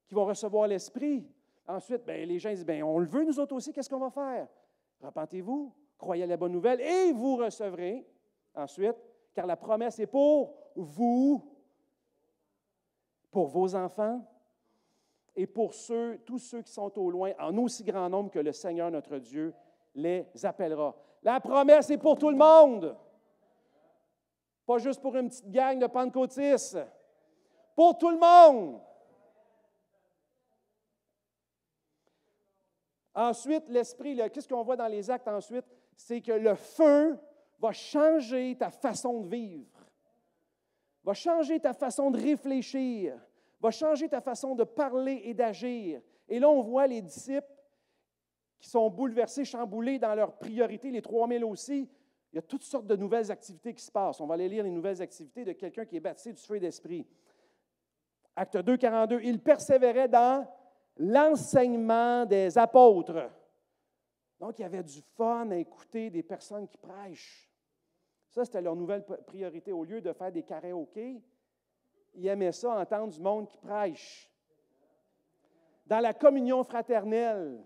qui vont recevoir l'Esprit. Ensuite, les gens disent, « On le veut, nous autres aussi, qu'est-ce qu'on va faire? » Repentez-vous, croyez à la bonne nouvelle et vous recevrez. Ensuite, « Car la promesse est pour vous, pour vos enfants et pour tous ceux qui sont au loin, en aussi grand nombre que le Seigneur notre Dieu les appellera. » La promesse est pour tout le monde. Pas juste pour une petite gang de pentecôtistes. Pour tout le monde. Ensuite, l'Esprit, qu'est-ce qu'on voit dans les actes ensuite? C'est que le feu va changer ta façon de vivre. Va changer ta façon de réfléchir, va changer ta façon de parler et d'agir. Et là, on voit les disciples qui sont bouleversés, chamboulés dans leurs priorités, les 3000 aussi. Il y a toutes sortes de nouvelles activités qui se passent. On va aller lire les nouvelles activités de quelqu'un qui est baptisé du feu et d'esprit. Acte 2, 42. Il persévérait dans l'enseignement des apôtres. Donc, il y avait du fun à écouter des personnes qui prêchent. Ça, c'était leur nouvelle priorité. Au lieu de faire des karaokés, ils aimaient ça, entendre du monde qui prêche. Dans la communion fraternelle,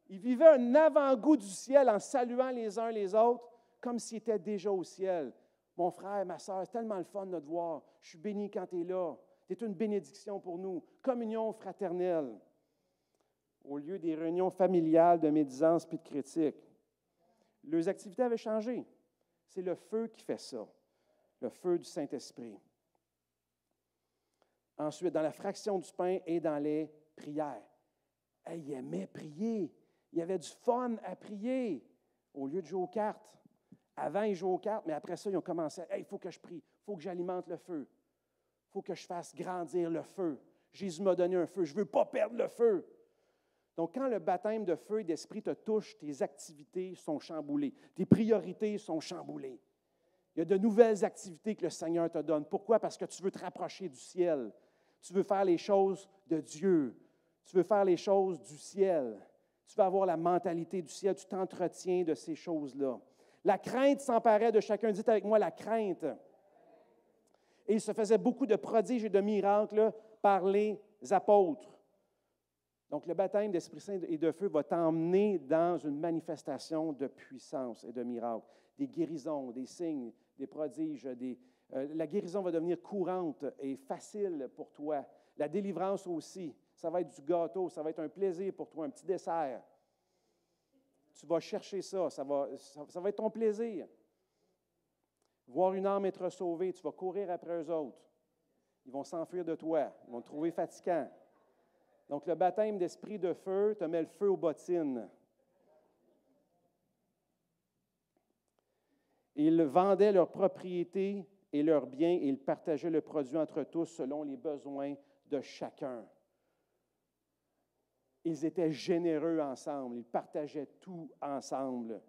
ils vivaient un avant-goût du ciel en saluant les uns les autres comme s'ils étaient déjà au ciel. Mon frère, ma soeur, c'est tellement le fun de te voir. Je suis béni quand tu es là. Tu es une bénédiction pour nous. Communion fraternelle. Au lieu des réunions familiales de médisance puis de critique. Leurs activités avaient changé. C'est le feu qui fait ça, le feu du Saint-Esprit. Ensuite, dans la fraction du pain et dans les prières. Hey, ils aimaient prier. Il y avait du fun à prier au lieu de jouer aux cartes. Avant, ils jouaient aux cartes, mais après ça, ils ont commencé à « Hey, il faut que je prie, il faut que j'alimente le feu, il faut que je fasse grandir le feu. Jésus m'a donné un feu, je ne veux pas perdre le feu. » Donc, quand le baptême de feu et d'esprit te touche, tes activités sont chamboulées, tes priorités sont chamboulées. Il y a de nouvelles activités que le Seigneur te donne. Pourquoi? Parce que tu veux te rapprocher du ciel. Tu veux faire les choses de Dieu. Tu veux faire les choses du ciel. Tu veux avoir la mentalité du ciel. Tu t'entretiens de ces choses-là. La crainte s'emparait de chacun. Dites avec moi, la crainte. Et il se faisait beaucoup de prodiges et de miracles par les apôtres. Donc, le baptême d'Esprit Saint et de feu va t'emmener dans une manifestation de puissance et de miracles. Des guérisons, des signes, des prodiges. La guérison va devenir courante et facile pour toi. La délivrance aussi. Ça va être du gâteau, ça va être un plaisir pour toi, un petit dessert. Tu vas chercher ça, ça va être ton plaisir. Voir une âme être sauvée, tu vas courir après eux autres. Ils vont s'enfuir de toi, ils vont te trouver fatigant. Donc, le baptême d'esprit de feu te met le feu aux bottines. Ils vendaient leurs propriétés et leurs biens et ils partageaient le produit entre tous selon les besoins de chacun. Ils étaient généreux ensemble, ils partageaient tout ensemble.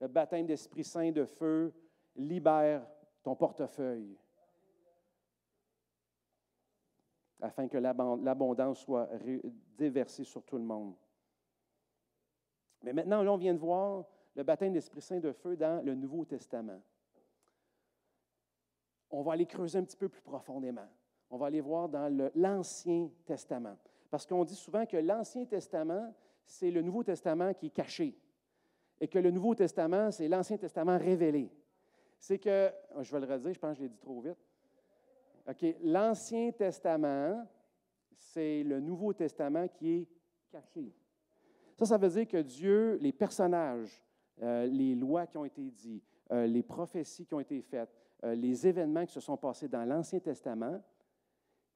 Le baptême d'Esprit Saint de feu libère ton portefeuille afin que l'abondance soit déversée sur tout le monde. Mais maintenant, là, on vient de voir le baptême d'Esprit Saint de feu dans le Nouveau Testament. On va aller creuser un petit peu plus profondément. On va aller voir dans l'Ancien Testament. Parce qu'on dit souvent que l'Ancien Testament, c'est le Nouveau Testament qui est caché. Et que le Nouveau Testament, c'est l'Ancien Testament révélé. C'est que, je vais le redire, je pense que je l'ai dit trop vite. OK, l'Ancien Testament, c'est le Nouveau Testament qui est caché. Ça veut dire que Dieu, les personnages, les lois qui ont été dites, les prophéties qui ont été faites, les événements qui se sont passés dans l'Ancien Testament,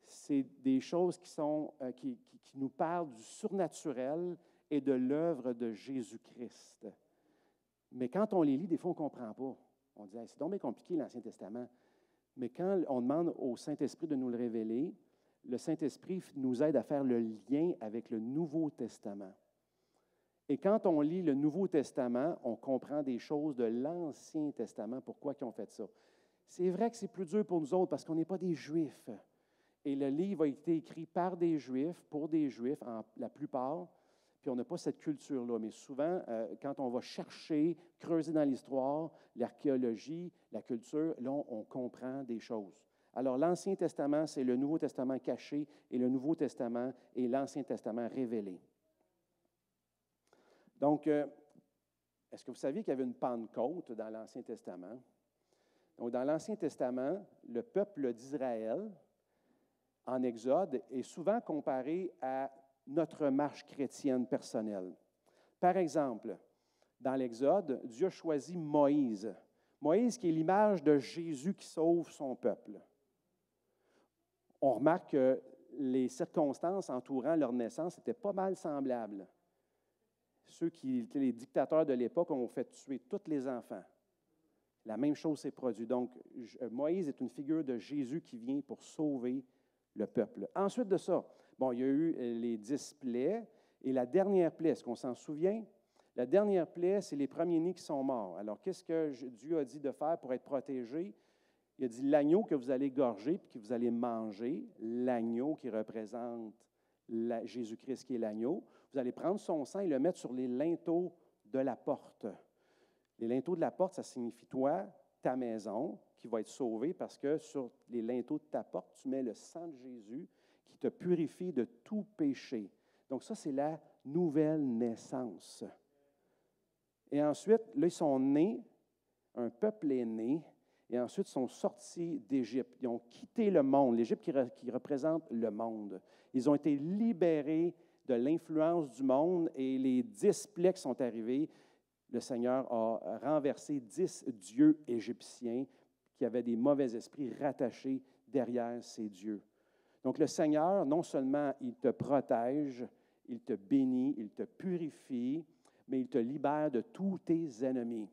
c'est des choses qui nous parlent du surnaturel et de l'œuvre de Jésus-Christ. Mais quand on les lit, des fois, on ne comprend pas. On dit, hey, c'est donc bien compliqué, l'Ancien Testament. Mais quand on demande au Saint-Esprit de nous le révéler, le Saint-Esprit nous aide à faire le lien avec le Nouveau Testament. Et quand on lit le Nouveau Testament, on comprend des choses de l'Ancien Testament, pourquoi ils ont fait ça. C'est vrai que c'est plus dur pour nous autres parce qu'on n'est pas des Juifs. Et le livre a été écrit par des Juifs, pour des Juifs, la plupart, puis on n'a pas cette culture-là. Mais souvent, quand on va chercher, creuser dans l'histoire, l'archéologie, la culture, là, on comprend des choses. Alors, l'Ancien Testament, c'est le Nouveau Testament caché, et le Nouveau Testament est l'Ancien Testament révélé. Donc, est-ce que vous saviez qu'il y avait une Pentecôte dans l'Ancien Testament? Donc, dans l'Ancien Testament, le peuple d'Israël, en Exode, est souvent comparé à notre marche chrétienne personnelle. Par exemple, dans l'Exode, Dieu choisit Moïse. Moïse qui est l'image de Jésus qui sauve son peuple. On remarque que les circonstances entourant leur naissance étaient pas mal semblables. Ceux qui étaient les dictateurs de l'époque ont fait tuer tous les enfants. La même chose s'est produite. Donc, Moïse est une figure de Jésus qui vient pour sauver le peuple. Ensuite de ça, il y a eu les 10 plaies, et la dernière plaie, est-ce qu'on s'en souvient? La dernière plaie, c'est les premiers-nés qui sont morts. Alors, qu'est-ce que Dieu a dit de faire pour être protégé? Il a dit l'agneau que vous allez gorger puis que vous allez manger, l'agneau qui représente Jésus-Christ qui est l'agneau, vous allez prendre son sang et le mettre sur les linteaux de la porte. Les linteaux de la porte, ça signifie toi, ta maison, qui va être sauvée parce que sur les linteaux de ta porte, tu mets le sang de Jésus qui te purifie de tout péché. Donc ça, c'est la nouvelle naissance. Et ensuite, là, ils sont nés, un peuple est né, et ensuite, ils sont sortis d'Égypte. Ils ont quitté le monde, l'Égypte qui représente le monde. Ils ont été libérés de l'influence du monde et les 10 plaies qui sont arrivées, le Seigneur a renversé 10 dieux égyptiens qui avaient des mauvais esprits rattachés derrière ces dieux. Donc, le Seigneur, non seulement il te protège, il te bénit, il te purifie, mais il te libère de tous tes ennemis.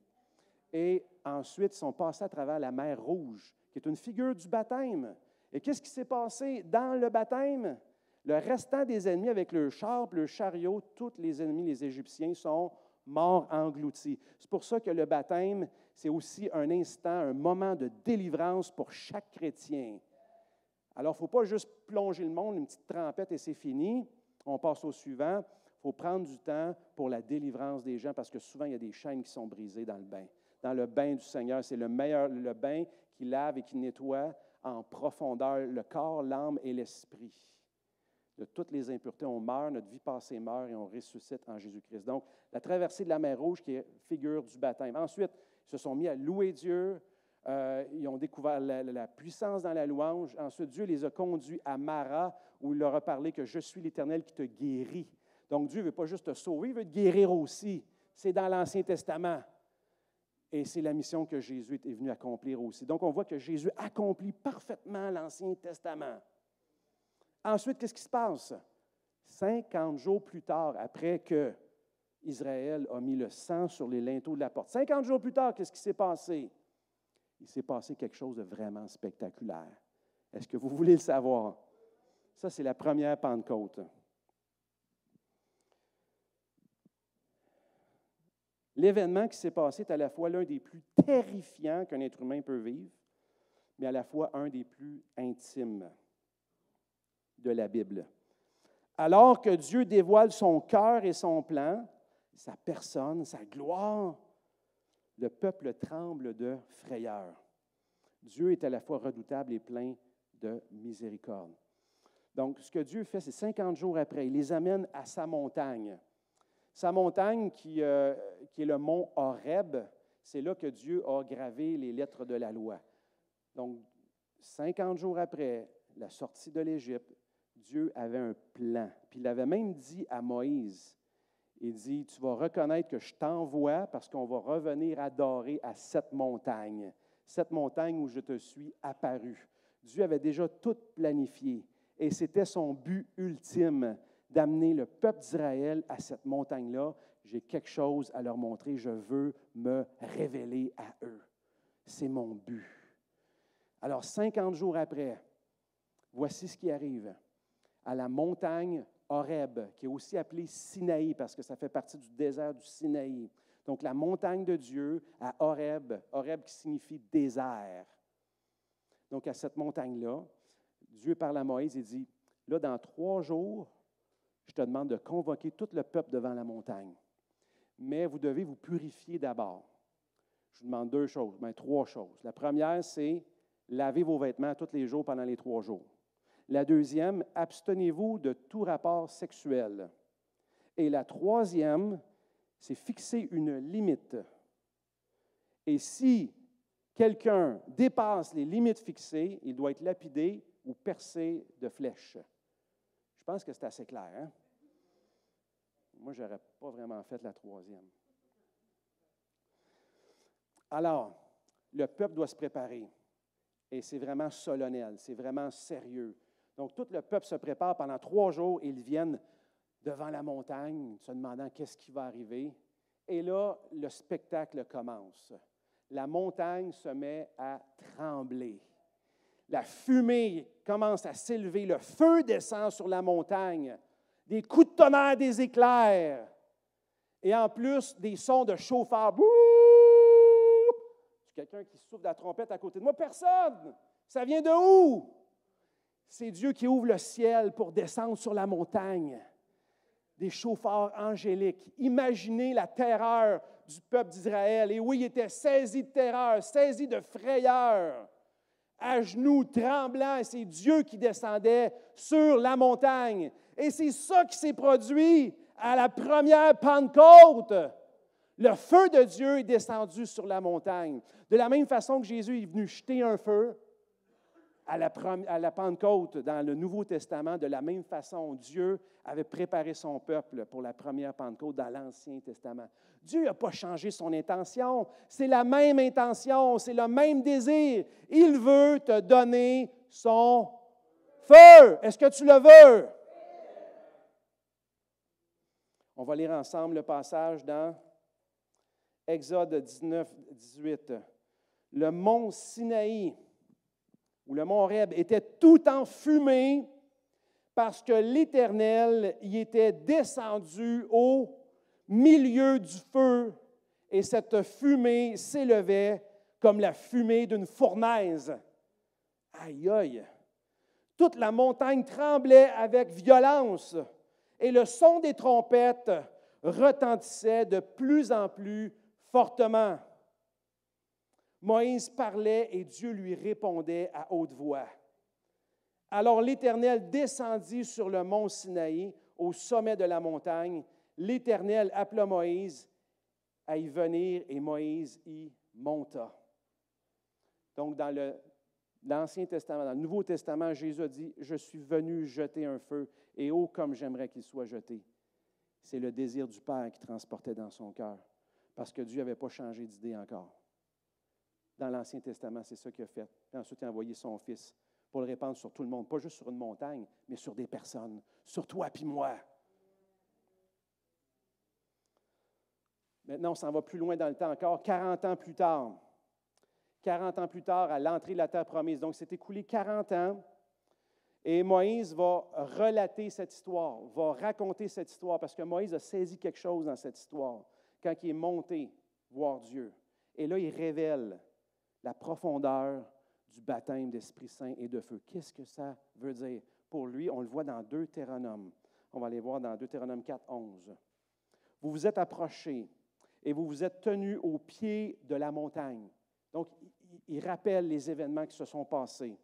Et ensuite, ils sont passés à travers la mer Rouge, qui est une figure du baptême. Et qu'est-ce qui s'est passé dans le baptême? Le restant des ennemis avec le char, le chariot, tous les ennemis, les Égyptiens, sont morts engloutis. C'est pour ça que le baptême, c'est aussi un instant, un moment de délivrance pour chaque chrétien. Alors, il ne faut pas juste plonger le monde, une petite trempette et c'est fini. On passe au suivant. Il faut prendre du temps pour la délivrance des gens parce que souvent, il y a des chaînes qui sont brisées dans le bain. Dans le bain du Seigneur, c'est le bain qui lave et qui nettoie en profondeur le corps, l'âme et l'esprit. de toutes les impuretés. On meurt, notre vie passée meurt et on ressuscite en Jésus-Christ. Donc, la traversée de la mer Rouge qui est figure du baptême. Ensuite, ils se sont mis à louer Dieu. Ils ont découvert la puissance dans la louange. Ensuite, Dieu les a conduits à Mara, où il leur a parlé que je suis l'Éternel qui te guérit. Donc, Dieu ne veut pas juste te sauver, il veut te guérir aussi. C'est dans l'Ancien Testament. Et c'est la mission que Jésus est venu accomplir aussi. Donc, on voit que Jésus accomplit parfaitement l'Ancien Testament. Ensuite, qu'est-ce qui se passe? 50 jours plus tard, après que Israël a mis le sang sur les linteaux de la porte, 50 jours plus tard, qu'est-ce qui s'est passé? Il s'est passé quelque chose de vraiment spectaculaire. Est-ce que vous voulez le savoir? Ça, c'est la première Pentecôte. L'événement qui s'est passé est à la fois l'un des plus terrifiants qu'un être humain peut vivre, mais à la fois un des plus intimes de la Bible. Alors que Dieu dévoile son cœur et son plan, sa personne, sa gloire, le peuple tremble de frayeur. Dieu est à la fois redoutable et plein de miséricorde. Donc, ce que Dieu fait, c'est 50 jours après, il les amène à sa montagne. Sa montagne qui est le mont Horeb, c'est là que Dieu a gravé les lettres de la loi. Donc, 50 jours après la sortie de l'Égypte, Dieu avait un plan. Puis il avait même dit à Moïse, il dit, tu vas reconnaître que je t'envoie parce qu'on va revenir adorer à cette montagne où je te suis apparu. Dieu avait déjà tout planifié et c'était son but ultime d'amener le peuple d'Israël à cette montagne-là. J'ai quelque chose à leur montrer, je veux me révéler à eux. C'est mon but. Alors, 50 jours après, voici ce qui arrive. À la montagne Horeb, qui est aussi appelée Sinaï, parce que ça fait partie du désert du Sinaï. Donc, la montagne de Dieu à Horeb, Horeb qui signifie désert. Donc, à cette montagne-là, Dieu parle à Moïse et dit, là, dans 3 jours, je te demande de convoquer tout le peuple devant la montagne. Mais vous devez vous purifier d'abord. Je vous demande 2 choses, 3 choses. La première, c'est laver vos vêtements tous les jours pendant les 3 jours. La deuxième, abstenez-vous de tout rapport sexuel. Et la troisième, c'est fixer une limite. Et si quelqu'un dépasse les limites fixées, il doit être lapidé ou percé de flèches. Je pense que c'est assez clair, hein? Moi, je n'aurais pas vraiment fait la troisième. Alors, le peuple doit se préparer. Et c'est vraiment solennel, c'est vraiment sérieux. Donc, tout le peuple se prépare pendant 3 jours et ils viennent devant la montagne, se demandant qu'est-ce qui va arriver. Et là, le spectacle commence. La montagne se met à trembler. La fumée commence à s'élever. Le feu descend sur la montagne. Des coups de tonnerre, des éclairs. Et en plus, des sons de chauffeurs. Bouh! C'est quelqu'un qui souffle de la trompette à côté de moi. Personne! Ça vient de où? C'est Dieu qui ouvre le ciel pour descendre sur la montagne. Des chauffeurs angéliques. Imaginez la terreur du peuple d'Israël. Et oui, il était saisi de terreur, saisi de frayeur, à genoux, tremblant. Et c'est Dieu qui descendait sur la montagne. Et c'est ça qui s'est produit à la première Pentecôte. Le feu de Dieu est descendu sur la montagne. De la même façon que Jésus est venu jeter un feu, à la Pentecôte, dans le Nouveau Testament, de la même façon, Dieu avait préparé son peuple pour la première Pentecôte dans l'Ancien Testament. Dieu n'a pas changé son intention. C'est la même intention, c'est le même désir. Il veut te donner son feu. Est-ce que tu le veux? On va lire ensemble le passage dans Exode 19, 18. Le mont Sinaï, où le mont Horeb était tout en fumée parce que l'Éternel y était descendu au milieu du feu et cette fumée s'élevait comme la fumée d'une fournaise. Aïe, aïe! Toute la montagne tremblait avec violence et le son des trompettes retentissait de plus en plus fortement. Moïse parlait et Dieu lui répondait à haute voix. Alors l'Éternel descendit sur le mont Sinaï, au sommet de la montagne. L'Éternel appela Moïse à y venir et Moïse y monta. Donc, dans l'Ancien Testament, dans le Nouveau Testament, Jésus a dit, « Je suis venu jeter un feu, et oh, comme j'aimerais qu'il soit jeté. » C'est le désir du Père qui transportait dans son cœur, parce que Dieu n'avait pas changé d'idée encore. Dans l'Ancien Testament, c'est ça qu'il a fait. Puis ensuite, il a envoyé son Fils pour le répandre sur tout le monde, pas juste sur une montagne, mais sur des personnes, sur toi puis moi. Maintenant, on s'en va plus loin dans le temps encore, 40 ans plus tard. 40 ans plus tard, à l'entrée de la terre promise. Donc, c'est écoulé 40 ans, et Moïse va relater cette histoire, va raconter cette histoire, parce que Moïse a saisi quelque chose dans cette histoire, quand il est monté voir Dieu. Et là, il révèle la profondeur du baptême d'Esprit Saint et de feu. Qu'est-ce que ça veut dire? Pour lui, on le voit dans Deutéronome. On va aller voir dans Deutéronome 4, 11. Vous vous êtes approchés et vous vous êtes tenus au pied de la montagne. Donc, il rappelle les événements qui se sont passés.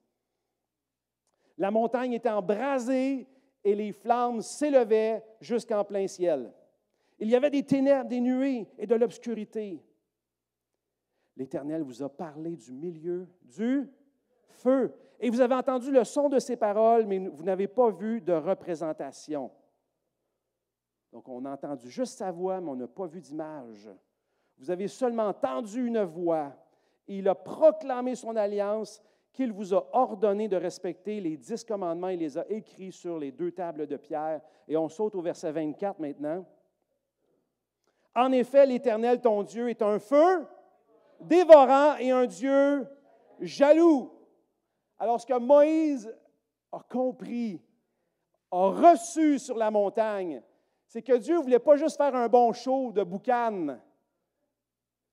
La montagne était embrasée et les flammes s'élevaient jusqu'en plein ciel. Il y avait des ténèbres, des nuées et de l'obscurité. L'Éternel vous a parlé du milieu du feu. Et vous avez entendu le son de ses paroles, mais vous n'avez pas vu de représentation. Donc, on a entendu juste sa voix, mais on n'a pas vu d'image. Vous avez seulement entendu une voix. Et il a proclamé son alliance qu'il vous a ordonné de respecter les 10 commandements. Il les a écrits sur les 2 tables de pierre. Et on saute au verset 24 maintenant. En effet, l'Éternel, ton Dieu, est un feu dévorant et un Dieu jaloux. Alors, ce que Moïse a compris, a reçu sur la montagne, c'est que Dieu ne voulait pas juste faire un bon show de boucan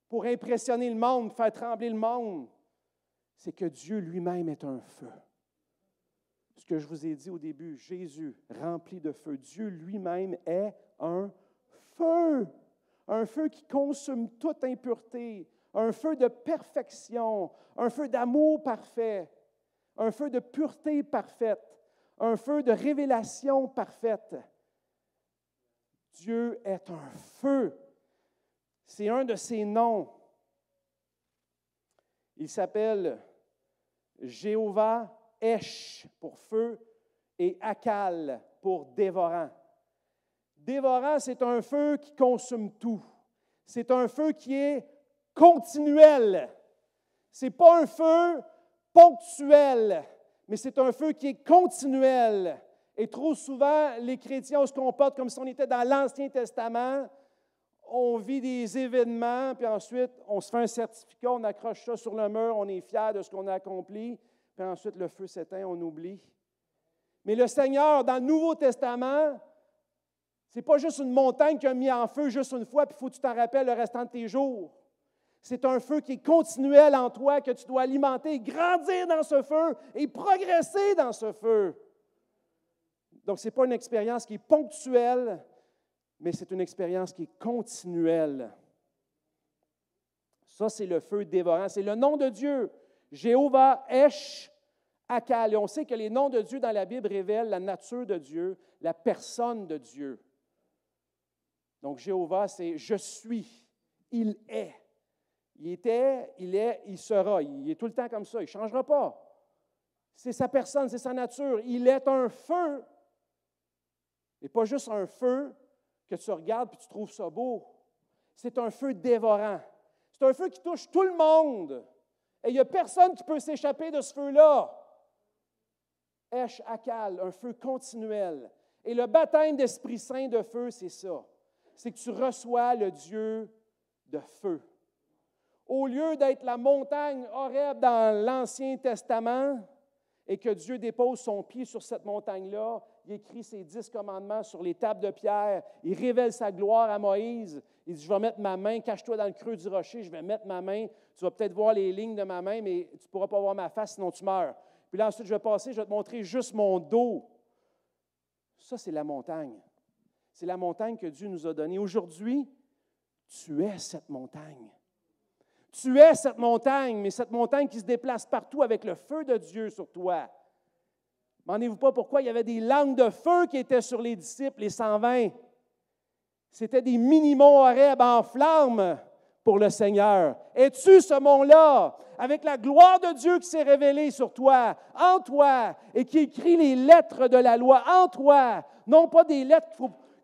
pour impressionner le monde, faire trembler le monde. C'est que Dieu lui-même est un feu. Ce que je vous ai dit au début, Jésus rempli de feu, Dieu lui-même est un feu qui consume toute impureté, un feu de perfection, un feu d'amour parfait, un feu de pureté parfaite, un feu de révélation parfaite. Dieu est un feu. C'est un de ses noms. Il s'appelle Jéhovah Esh pour feu et Akal pour dévorant. Dévorant, c'est un feu qui consume tout. C'est un feu qui est continuel. Ce n'est pas un feu ponctuel, mais c'est un feu qui est continuel. Et trop souvent, les chrétiens, on se comporte comme si on était dans l'Ancien Testament. On vit des événements, puis ensuite, on se fait un certificat, on accroche ça sur le mur, on est fier de ce qu'on a accompli, puis ensuite, le feu s'éteint, on oublie. Mais le Seigneur, dans le Nouveau Testament, ce n'est pas juste une montagne qui a mis en feu juste une fois, puis il faut que tu t'en rappelles le restant de tes jours. C'est un feu qui est continuel en toi, que tu dois alimenter, grandir dans ce feu et progresser dans ce feu. Donc, ce n'est pas une expérience qui est ponctuelle, mais c'est une expérience qui est continuelle. Ça, c'est le feu dévorant. C'est le nom de Dieu, Jéhovah Esh Akal. Et on sait que les noms de Dieu dans la Bible révèlent la nature de Dieu, la personne de Dieu. Donc, Jéhovah, c'est « je suis », « il est ». Il était, il est, il sera. Il est tout le temps comme ça. Il ne changera pas. C'est sa personne, c'est sa nature. Il est un feu. Et pas juste un feu que tu regardes et tu trouves ça beau. C'est un feu dévorant. C'est un feu qui touche tout le monde. Et il n'y a personne qui peut s'échapper de ce feu-là. Esh Akal, un feu continuel. Et le baptême d'Esprit Saint de feu, c'est ça. C'est que tu reçois le Dieu de feu. Au lieu d'être la montagne Horeb dans l'Ancien Testament et que Dieu dépose son pied sur cette montagne-là, il écrit ses 10 commandements sur les tables de pierre, il révèle sa gloire à Moïse, il dit « Je vais mettre ma main, cache-toi dans le creux du rocher, je vais mettre ma main, tu vas peut-être voir les lignes de ma main, mais tu ne pourras pas voir ma face, sinon tu meurs. Puis là, ensuite, je vais passer, je vais te montrer juste mon dos. » Ça, c'est la montagne. C'est la montagne que Dieu nous a donnée. Aujourd'hui, tu es cette montagne. Tu es cette montagne, mais cette montagne qui se déplace partout avec le feu de Dieu sur toi. Demandez-vous pas pourquoi il y avait des langues de feu qui étaient sur les disciples, les 120. C'était des mini-monts Horeb en flammes pour le Seigneur. Es-tu ce mont-là, avec la gloire de Dieu qui s'est révélée sur toi, en toi, et qui écrit les lettres de la loi en toi, non pas des lettres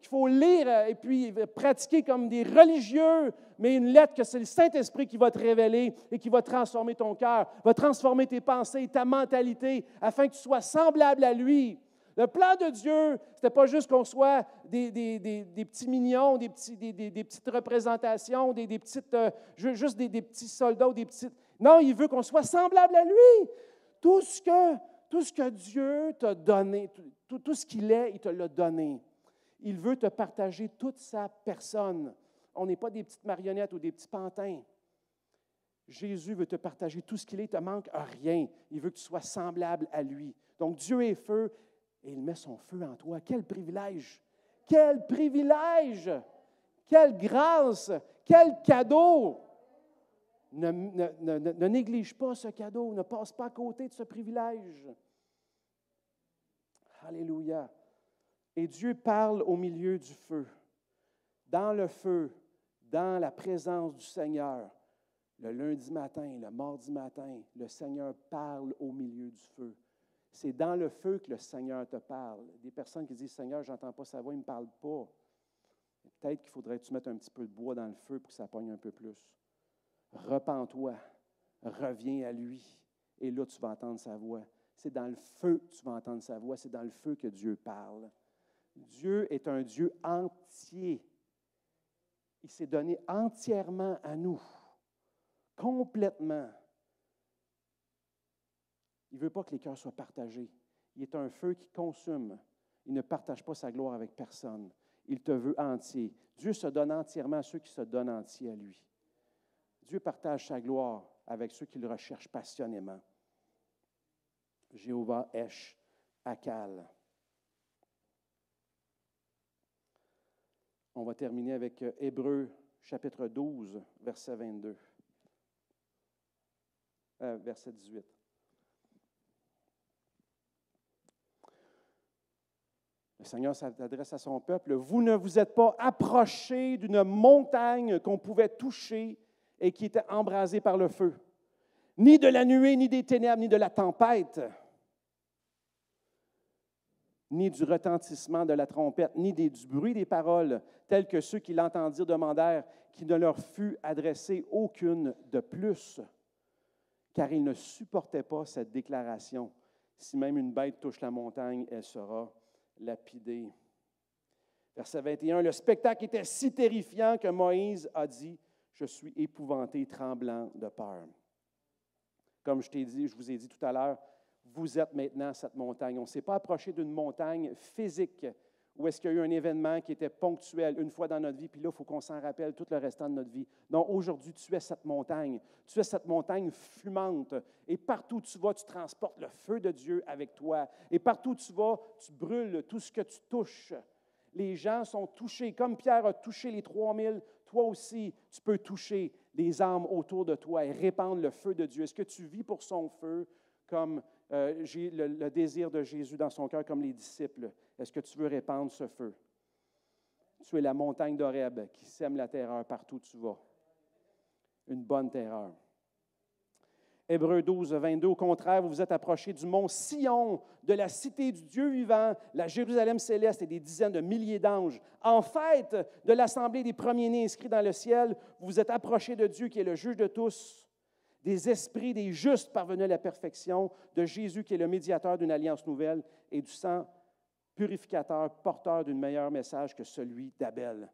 qu'il faut lire et puis pratiquer comme des religieux, mais une lettre que c'est le Saint-Esprit qui va te révéler et qui va transformer ton cœur, va transformer tes pensées, ta mentalité, afin que tu sois semblable à lui. Le plan de Dieu, ce n'était pas juste qu'on soit des petits mignons, des petites représentations, juste des petits soldats, des petites... Non, il veut qu'on soit semblable à lui. Tout ce que Dieu t'a donné, tout ce qu'il est, il te l'a donné. Il veut te partager toute sa personne. On n'est pas des petites marionnettes ou des petits pantins. Jésus veut te partager tout ce qu'il est, il ne te manque rien. Il veut que tu sois semblable à lui. Donc Dieu est feu. Et il met son feu en toi. Quel privilège! Quel privilège! Quelle grâce! Quel cadeau! Ne néglige pas ce cadeau. Ne passe pas à côté de ce privilège. Alléluia! Et Dieu parle au milieu du feu. Dans le feu, dans la présence du Seigneur, le lundi matin, le mardi matin, le Seigneur parle au milieu du feu. C'est dans le feu que le Seigneur te parle. Des personnes qui disent « Seigneur, je n'entends pas sa voix, il ne me parle pas. » Peut-être qu'il faudrait que tu mettes un petit peu de bois dans le feu pour que ça pogne un peu plus. Repens-toi, reviens à lui, et là, tu vas entendre sa voix. C'est dans le feu que tu vas entendre sa voix, c'est dans le feu que Dieu parle. Dieu est un Dieu entier. Il s'est donné entièrement à nous, complètement. Il ne veut pas que les cœurs soient partagés. Il est un feu qui consume. Il ne partage pas sa gloire avec personne. Il te veut entier. Dieu se donne entièrement à ceux qui se donnent entiers à lui. Dieu partage sa gloire avec ceux qui le recherchent passionnément. Jéhovah Esh Akal. On va terminer avec Hébreux chapitre 12, verset 22. Verset 18. Le Seigneur s'adresse à son peuple. « Vous ne vous êtes pas approchés d'une montagne qu'on pouvait toucher et qui était embrasée par le feu, ni de la nuée, ni des ténèbres, ni de la tempête, ni du retentissement de la trompette, ni du bruit des paroles, tels que ceux qui l'entendirent demandèrent qu'il ne leur fût adressé aucune de plus, car ils ne supportaient pas cette déclaration. Si même une bête touche la montagne, elle sera lapidée. » Verset 21, « Le spectacle était si terrifiant que Moïse a dit, « Je suis épouvanté, tremblant de peur. » Comme je vous ai dit tout à l'heure, vous êtes maintenant cette montagne. On ne s'est pas approché d'une montagne physique où est-ce qu'il y a eu un événement qui était ponctuel une fois dans notre vie, puis là, il faut qu'on s'en rappelle tout le restant de notre vie. Non, aujourd'hui, tu es cette montagne. Tu es cette montagne fumante. Et partout où tu vas, tu transportes le feu de Dieu avec toi. Et partout où tu vas, tu brûles tout ce que tu touches. Les gens sont touchés. Comme Pierre a touché les 3000, toi aussi, tu peux toucher les âmes autour de toi et répandre le feu de Dieu. Est-ce que tu vis pour son feu comme le désir de Jésus dans son cœur, comme les disciples? Est-ce que tu veux répandre ce feu? Tu es la montagne d'Horeb qui sème la terreur partout où tu vas. Une bonne terreur. Hébreux 12, 22, au contraire, vous vous êtes approchés du mont Sion, de la cité du Dieu vivant, la Jérusalem céleste et des dizaines de milliers d'anges. En fête de l'assemblée des premiers-nés inscrits dans le ciel, vous vous êtes approchés de Dieu qui est le juge de tous, des esprits des justes parvenus à la perfection, de Jésus qui est le médiateur d'une alliance nouvelle et du sang purificateur, porteur d'un meilleur message que celui d'Abel.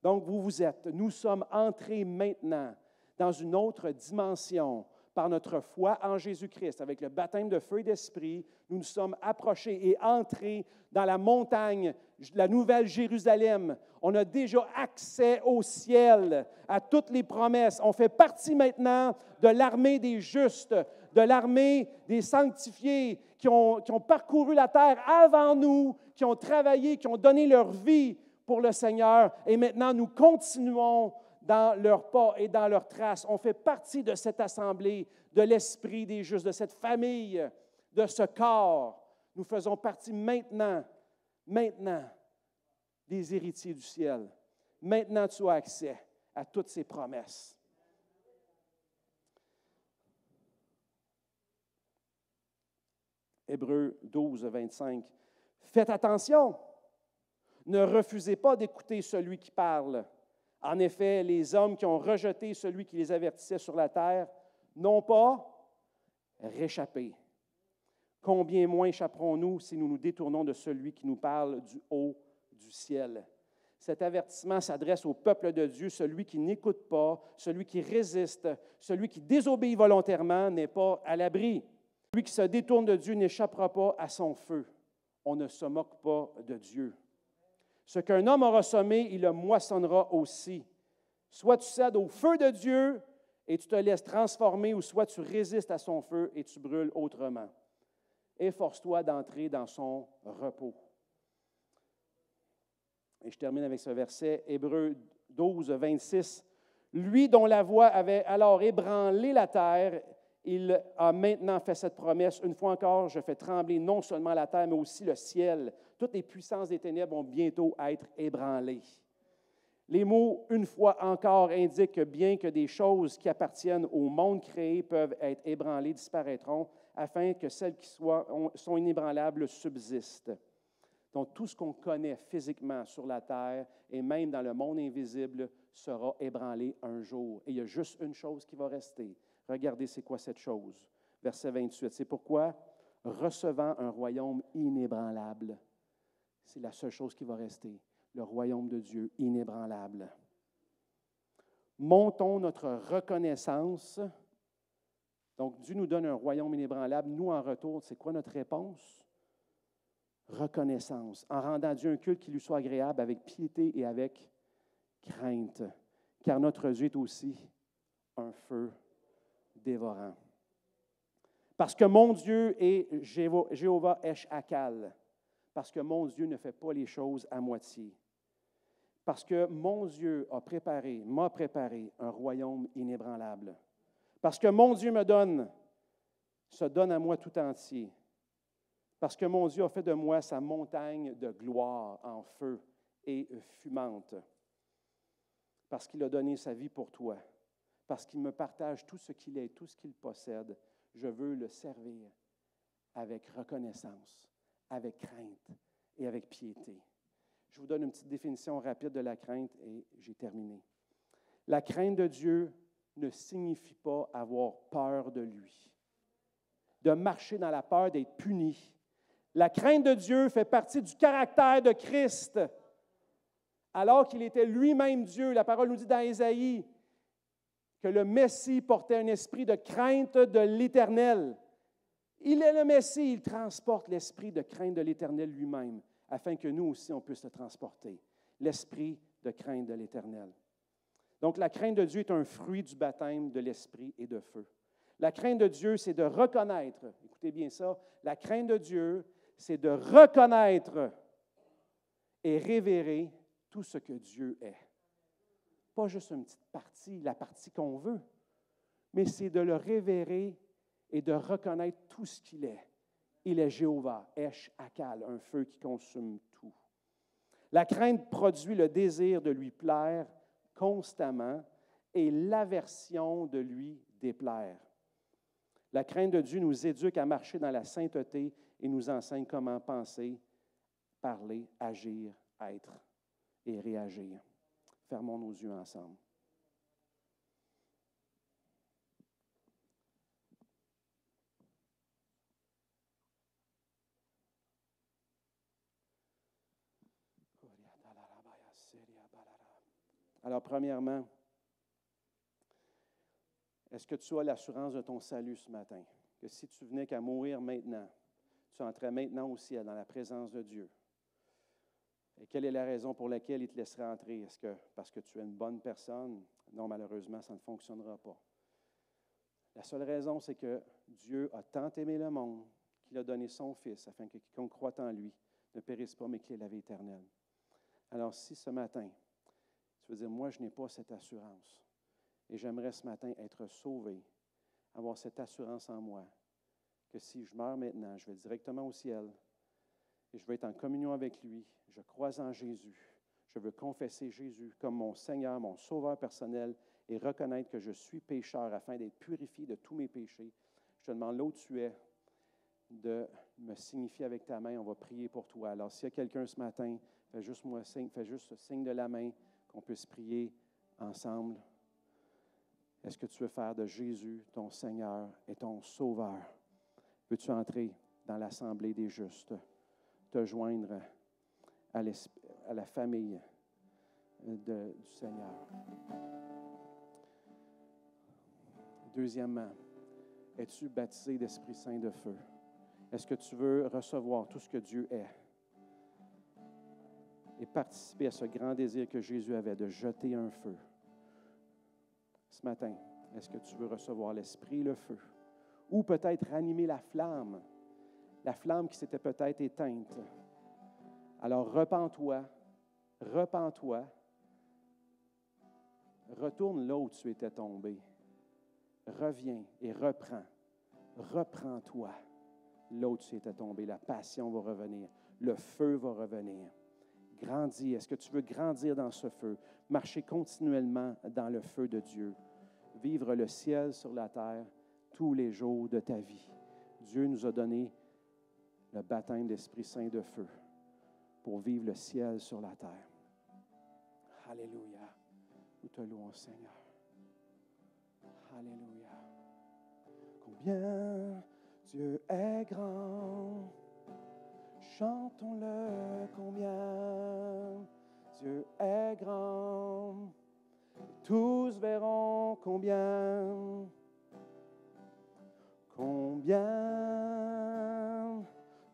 Donc, nous sommes entrés maintenant dans une autre dimension par notre foi en Jésus-Christ. Avec le baptême de feu et d'esprit, nous nous sommes approchés et entrés dans la montagne, la nouvelle Jérusalem. On a déjà accès au ciel, à toutes les promesses. On fait partie maintenant de l'armée des justes, de l'armée des sanctifiés qui ont parcouru la terre avant nous, qui ont travaillé, qui ont donné leur vie pour le Seigneur. Et maintenant, nous continuons dans leurs pas et dans leurs traces. On fait partie de cette assemblée, de l'esprit des justes, de cette famille, de ce corps. Nous faisons partie maintenant, des héritiers du ciel. Maintenant, tu as accès à toutes ces promesses. Hébreux 12, 25. Faites attention, ne refusez pas d'écouter celui qui parle. En effet, les hommes qui ont rejeté celui qui les avertissait sur la terre n'ont pas réchappé. Combien moins échapperons-nous si nous nous détournons de celui qui nous parle du haut du ciel? Cet avertissement s'adresse au peuple de Dieu, celui qui n'écoute pas, celui qui résiste, celui qui désobéit volontairement n'est pas à l'abri. Celui qui se détourne de Dieu n'échappera pas à son feu. On ne se moque pas de Dieu. Ce qu'un homme aura semé, il le moissonnera aussi. Soit tu cèdes au feu de Dieu et tu te laisses transformer, ou soit tu résistes à son feu et tu brûles autrement. Efforce-toi d'entrer dans son repos. Et je termine avec ce verset, Hébreux 12, 26. Lui dont la voix avait alors ébranlé la terre, il a maintenant fait cette promesse. Une fois encore, je fais trembler non seulement la terre, mais aussi le ciel. Toutes les puissances des ténèbres vont bientôt être ébranlées. Les mots « une fois encore » indiquent que bien que des choses qui appartiennent au monde créé peuvent être ébranlées, disparaîtront, afin que celles qui sont inébranlables subsistent. Donc, tout ce qu'on connaît physiquement sur la terre et même dans le monde invisible sera ébranlé un jour. Et il y a juste une chose qui va rester. Regardez, c'est quoi cette chose? Verset 28. C'est pourquoi, recevant un royaume inébranlable, c'est la seule chose qui va rester, le royaume de Dieu inébranlable. Montons notre reconnaissance. Donc, Dieu nous donne un royaume inébranlable. Nous, en retour, c'est quoi notre réponse? Reconnaissance, en rendant à Dieu un culte qui lui soit agréable avec piété et avec crainte, car notre Dieu est aussi un feu dévorant. Parce que mon Dieu est Jéhovah Esh-Akal, parce que mon Dieu ne fait pas les choses à moitié, parce que mon Dieu m'a préparé un royaume inébranlable, parce que mon Dieu se donne à moi tout entier, parce que mon Dieu a fait de moi sa montagne de gloire en feu et fumante, parce qu'il a donné sa vie pour toi, parce qu'il me partage tout ce qu'il est, tout ce qu'il possède. Je veux le servir avec reconnaissance, avec crainte et avec piété. Je vous donne une petite définition rapide de la crainte et j'ai terminé. La crainte de Dieu ne signifie pas avoir peur de lui, de marcher dans la peur d'être puni. La crainte de Dieu fait partie du caractère de Christ. Alors qu'il était lui-même Dieu, la parole nous dit dans Ésaïe que le Messie portait un esprit de crainte de l'Éternel. Il est le Messie, il transporte l'esprit de crainte de l'Éternel lui-même, afin que nous aussi, on puisse le transporter. L'esprit de crainte de l'Éternel. Donc, la crainte de Dieu est un fruit du baptême de l'esprit et de feu. La crainte de Dieu, c'est de reconnaître, écoutez bien ça, la crainte de Dieu, c'est de reconnaître et révérer tout ce que Dieu est. Pas juste une petite partie, la partie qu'on veut, mais c'est de le révérer et de reconnaître tout ce qu'il est. Il est Jéhovah, Esh-Akal, un feu qui consume tout. La crainte produit le désir de lui plaire constamment et l'aversion de lui déplaire. La crainte de Dieu nous éduque à marcher dans la sainteté et nous enseigne comment penser, parler, agir, être et réagir. Fermons nos yeux ensemble. Alors, premièrement, est-ce que tu as l'assurance de ton salut ce matin? Que si tu venais qu'à mourir maintenant, tu entrais maintenant au ciel, dans la présence de Dieu. Et quelle est la raison pour laquelle il te laisserait entrer? Est-ce que parce que tu es une bonne personne? Non, malheureusement, ça ne fonctionnera pas. La seule raison, c'est que Dieu a tant aimé le monde qu'il a donné son Fils, afin que quiconque croit en lui ne périsse pas, mais qu'il ait la vie éternelle. Alors, si ce matin, tu veux dire, moi, je n'ai pas cette assurance, et j'aimerais ce matin être sauvé, avoir cette assurance en moi, que si je meurs maintenant, je vais directement au ciel, et je veux être en communion avec lui. Je crois en Jésus. Je veux confesser Jésus comme mon Seigneur, mon Sauveur personnel et reconnaître que je suis pécheur afin d'être purifié de tous mes péchés. Je te demande là où tu es de me signifier avec ta main. On va prier pour toi. Alors, s'il y a quelqu'un ce matin, fais juste ce signe de la main qu'on puisse prier ensemble. Est-ce que tu veux faire de Jésus ton Seigneur et ton Sauveur? Veux-tu entrer dans l'assemblée des justes, te joindre à la famille du Seigneur? Deuxièmement, es-tu baptisé d'Esprit Saint de feu? Est-ce que tu veux recevoir tout ce que Dieu est et participer à ce grand désir que Jésus avait de jeter un feu? Ce matin, est-ce que tu veux recevoir l'Esprit, le feu? Ou peut-être ranimer la flamme qui s'était peut-être éteinte. Alors repens-toi, retourne là où tu étais tombé. Reviens et reprends-toi là où tu étais tombé. La passion va revenir, le feu va revenir. Grandis, est-ce que tu veux grandir dans ce feu? Marcher continuellement dans le feu de Dieu. Vivre le ciel sur la terre tous les jours de ta vie. Dieu nous a donné le baptême d'Esprit Saint de feu pour vivre le ciel sur la terre. Alléluia. Nous te louons, Seigneur. Alléluia. Combien Dieu est grand, chantons-le, combien Dieu est grand. Tous verront combien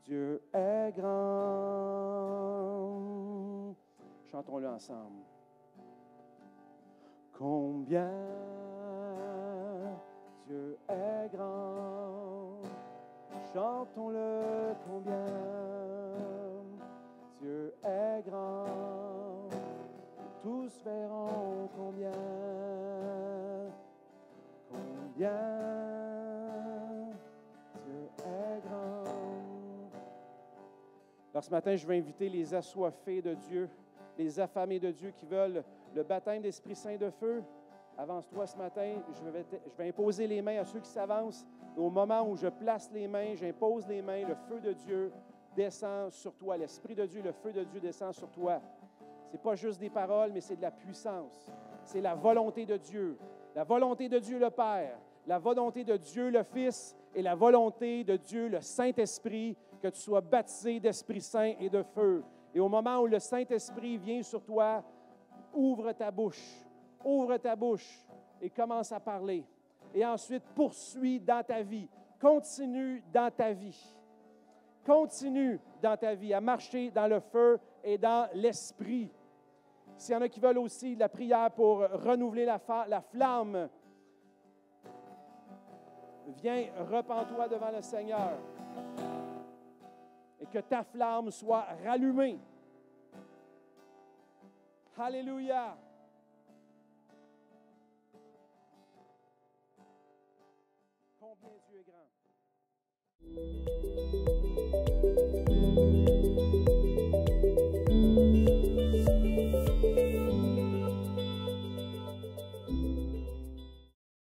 Dieu est grand. Chantons-le ensemble. Combien Dieu est grand. Chantons-le, combien Dieu est grand. Tous verront combien Dieu est grand. Alors ce matin, je veux inviter les assoiffés de Dieu, les affamés de Dieu qui veulent le baptême d'Esprit Saint de feu. Avance-toi ce matin, je vais imposer les mains à ceux qui s'avancent. Au moment où je place les mains, j'impose les mains, le feu de Dieu descend sur toi. L'Esprit de Dieu, le feu de Dieu descend sur toi. Ce n'est pas juste des paroles, mais c'est de la puissance. C'est la volonté de Dieu. La volonté de Dieu le Père, la volonté de Dieu le Fils et la volonté de Dieu le Saint-Esprit, que tu sois baptisé d'Esprit Saint et de feu. Et au moment où le Saint-Esprit vient sur toi, ouvre ta bouche et commence à parler. Et ensuite, poursuis dans ta vie. Continue dans ta vie. Continue dans ta vie à marcher dans le feu et dans l'Esprit. S'il y en a qui veulent aussi de la prière pour renouveler la flamme, viens, repens-toi devant le Seigneur et que ta flamme soit rallumée. Alléluia! Combien Dieu est grand!